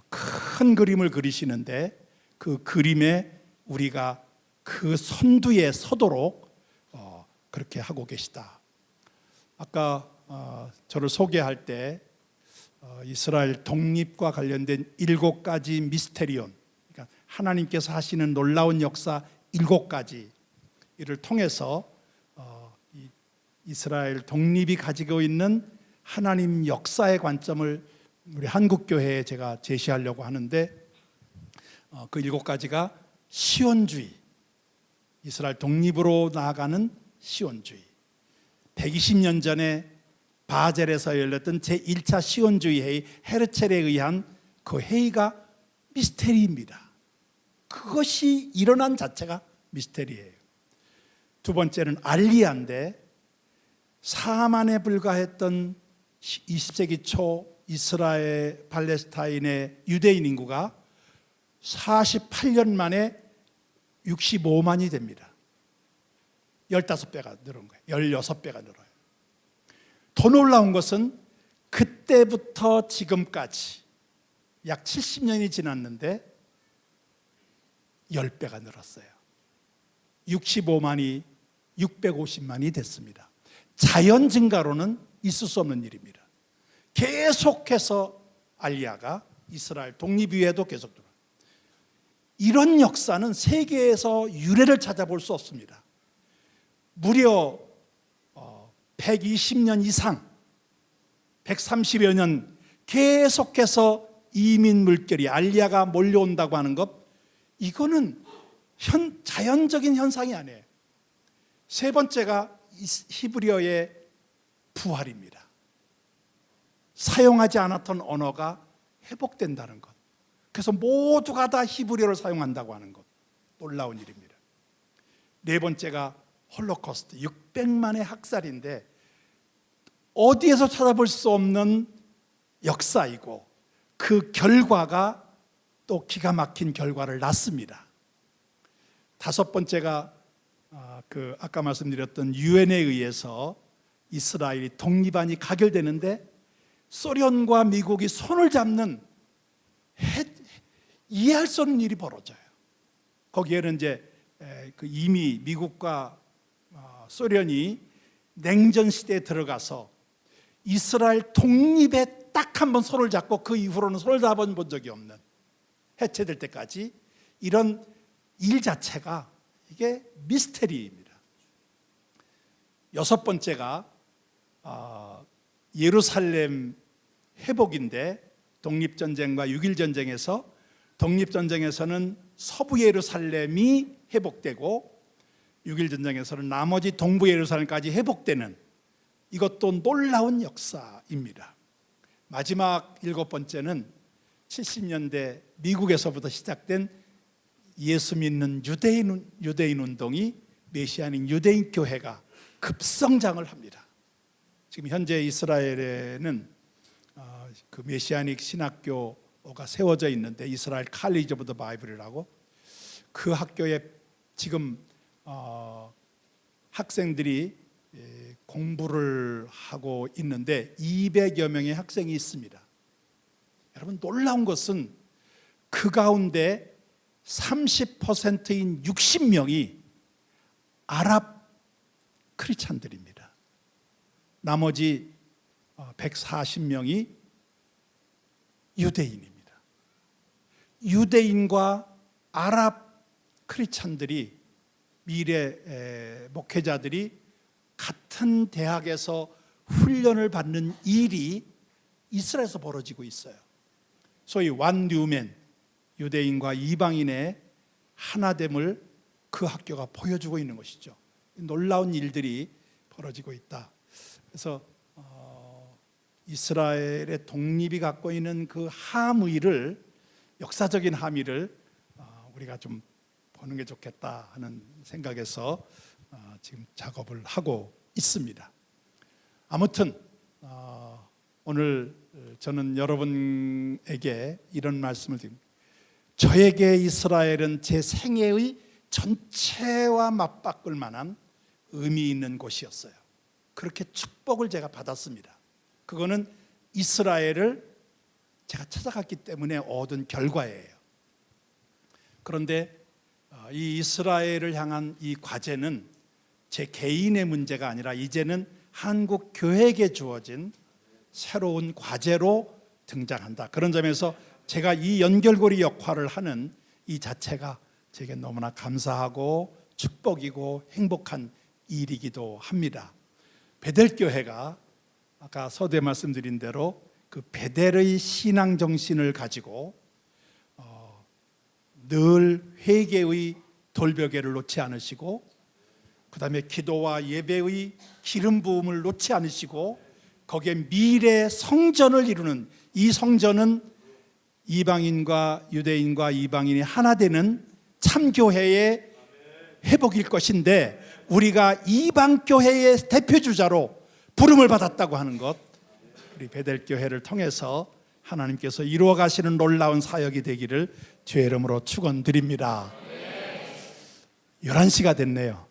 큰 그림을 그리시는데 그 그림에 우리가 그 선두에 서도록 그렇게 하고 계시다. 아까 저를 소개할 때 이스라엘 독립과 관련된 7가지 미스테리온, 그러니까 하나님께서 하시는 놀라운 역사 7가지 이를 통해서 이스라엘 독립이 가지고 있는 하나님 역사의 관점을 우리 한국교회에 제가 제시하려고 하는데 그 7가지가 시온주의, 이스라엘 독립으로 나아가는 시온주의, 120년 전에 바젤에서 열렸던 제1차 시온주의 회의 헤르첼에 의한 그 회의가 미스테리입니다. 그것이 일어난 자체가 미스테리예요. 두 번째는 알리야인데 사만에 불과했던 20세기 초 이스라엘 팔레스타인의 유대인 인구가 48년 만에 65만이 됩니다. 15배가 늘은 거예요. 16배가 늘어요. 더 놀라운 것은 그때부터 지금까지 약 70년이 지났는데 10배가 늘었어요. 65만이 650만이 됐습니다. 자연 증가로는 있을 수 없는 일입니다. 계속해서 알리야가 이스라엘 독립 이후에도 계속 들어요. 이런 역사는 세계에서 유례를 찾아볼 수 없습니다. 무려 120년 이상 130여 년 계속해서 이민 물결이 알리야가 몰려온다고 하는 것, 이거는 자연적인 현상이 아니에요. 세 번째가 히브리어의 부활입니다. 사용하지 않았던 언어가 회복된다는 것. 그래서 모두가 다 히브리어를 사용한다고 하는 것. 놀라운 일입니다. 네 번째가 홀로코스트, 600만의 학살인데 어디에서 찾아볼 수 없는 역사이고 그 결과가 또 기가 막힌 결과를 낳습니다. 다섯 번째가 아까 말씀드렸던 유엔에 의해서 이스라엘이 독립안이 가결되는데 소련과 미국이 손을 잡는 이해할 수 없는 일이 벌어져요. 거기에는 이제 이미 미국과 소련이 냉전 시대에 들어가서 이스라엘 독립에 딱 한 번 손을 잡고 그 이후로는 손을 잡아본 적이 없는, 해체될 때까지 이런 일 자체가 이게 미스테리입니다. 여섯 번째가 예루살렘 회복인데, 독립전쟁과 6.1전쟁에서 독립전쟁에서는 서부 예루살렘이 회복되고 6.1전쟁에서는 나머지 동부 예루살렘까지 회복되는, 이것도 놀라운 역사입니다. 마지막 일곱 번째는 70년대 미국에서부터 시작된 예수 믿는 유대인 운동이, 메시아닉 유대인 교회가 급성장을 합니다. 지금 현재 이스라엘에는 그 메시아닉 신학교가 세워져 있는데, 이스라엘 칼리지 오브 더 바이블이라고, 그 학교에 지금 학생들이 공부를 하고 있는데 200여 명의 학생이 있습니다. 여러분, 놀라운 것은 그 가운데 30%인 60명이 아랍 크리스찬들입니다. 나머지 140명이 유대인입니다. 유대인과 아랍 크리스찬들이, 미래 목회자들이 같은 대학에서 훈련을 받는 일이 이스라엘에서 벌어지고 있어요. 소위 원 뉴맨, 유대인과 이방인의 하나됨을 그 학교가 보여주고 있는 것이죠. 놀라운 일들이 벌어지고 있다. 그래서 이스라엘의 독립이 갖고 있는 그 함의를, 역사적인 함의를 우리가 좀 보는 게 좋겠다 하는 생각에서 지금 작업을 하고 있습니다. 아무튼 오늘 저는 여러분에게 이런 말씀을 드립니다. 저에게 이스라엘은 제 생애의 전체와 맞바꿀 만한 의미 있는 곳이었어요. 그렇게 축복을 제가 받았습니다. 그거는 이스라엘을 제가 찾아갔기 때문에 얻은 결과예요. 그런데 이 이스라엘을 향한 이 과제는 제 개인의 문제가 아니라 이제는 한국 교회에게 주어진 새로운 과제로 등장한다. 그런 점에서 제가 이 연결고리 역할을 하는 이 자체가 제게 너무나 감사하고 축복이고 행복한 일이기도 합니다. 베델교회가 아까 서두에 말씀드린 대로 그 베델의 신앙 정신을 가지고 늘 회개의 돌베개를 놓지 않으시고, 그 다음에 기도와 예배의 기름 부음을 놓지 않으시고, 거기에 미래 성전을 이루는, 이 성전은 이방인과 유대인과 이방인이 하나 되는 참교회의 회복일 것인데, 우리가 이방교회의 대표주자로 부름을 받았다고 하는 것, 우리 베델교회를 통해서 하나님께서 이루어 가시는 놀라운 사역이 되기를 주의 이름으로 축원드립니다. 11시가 됐네요.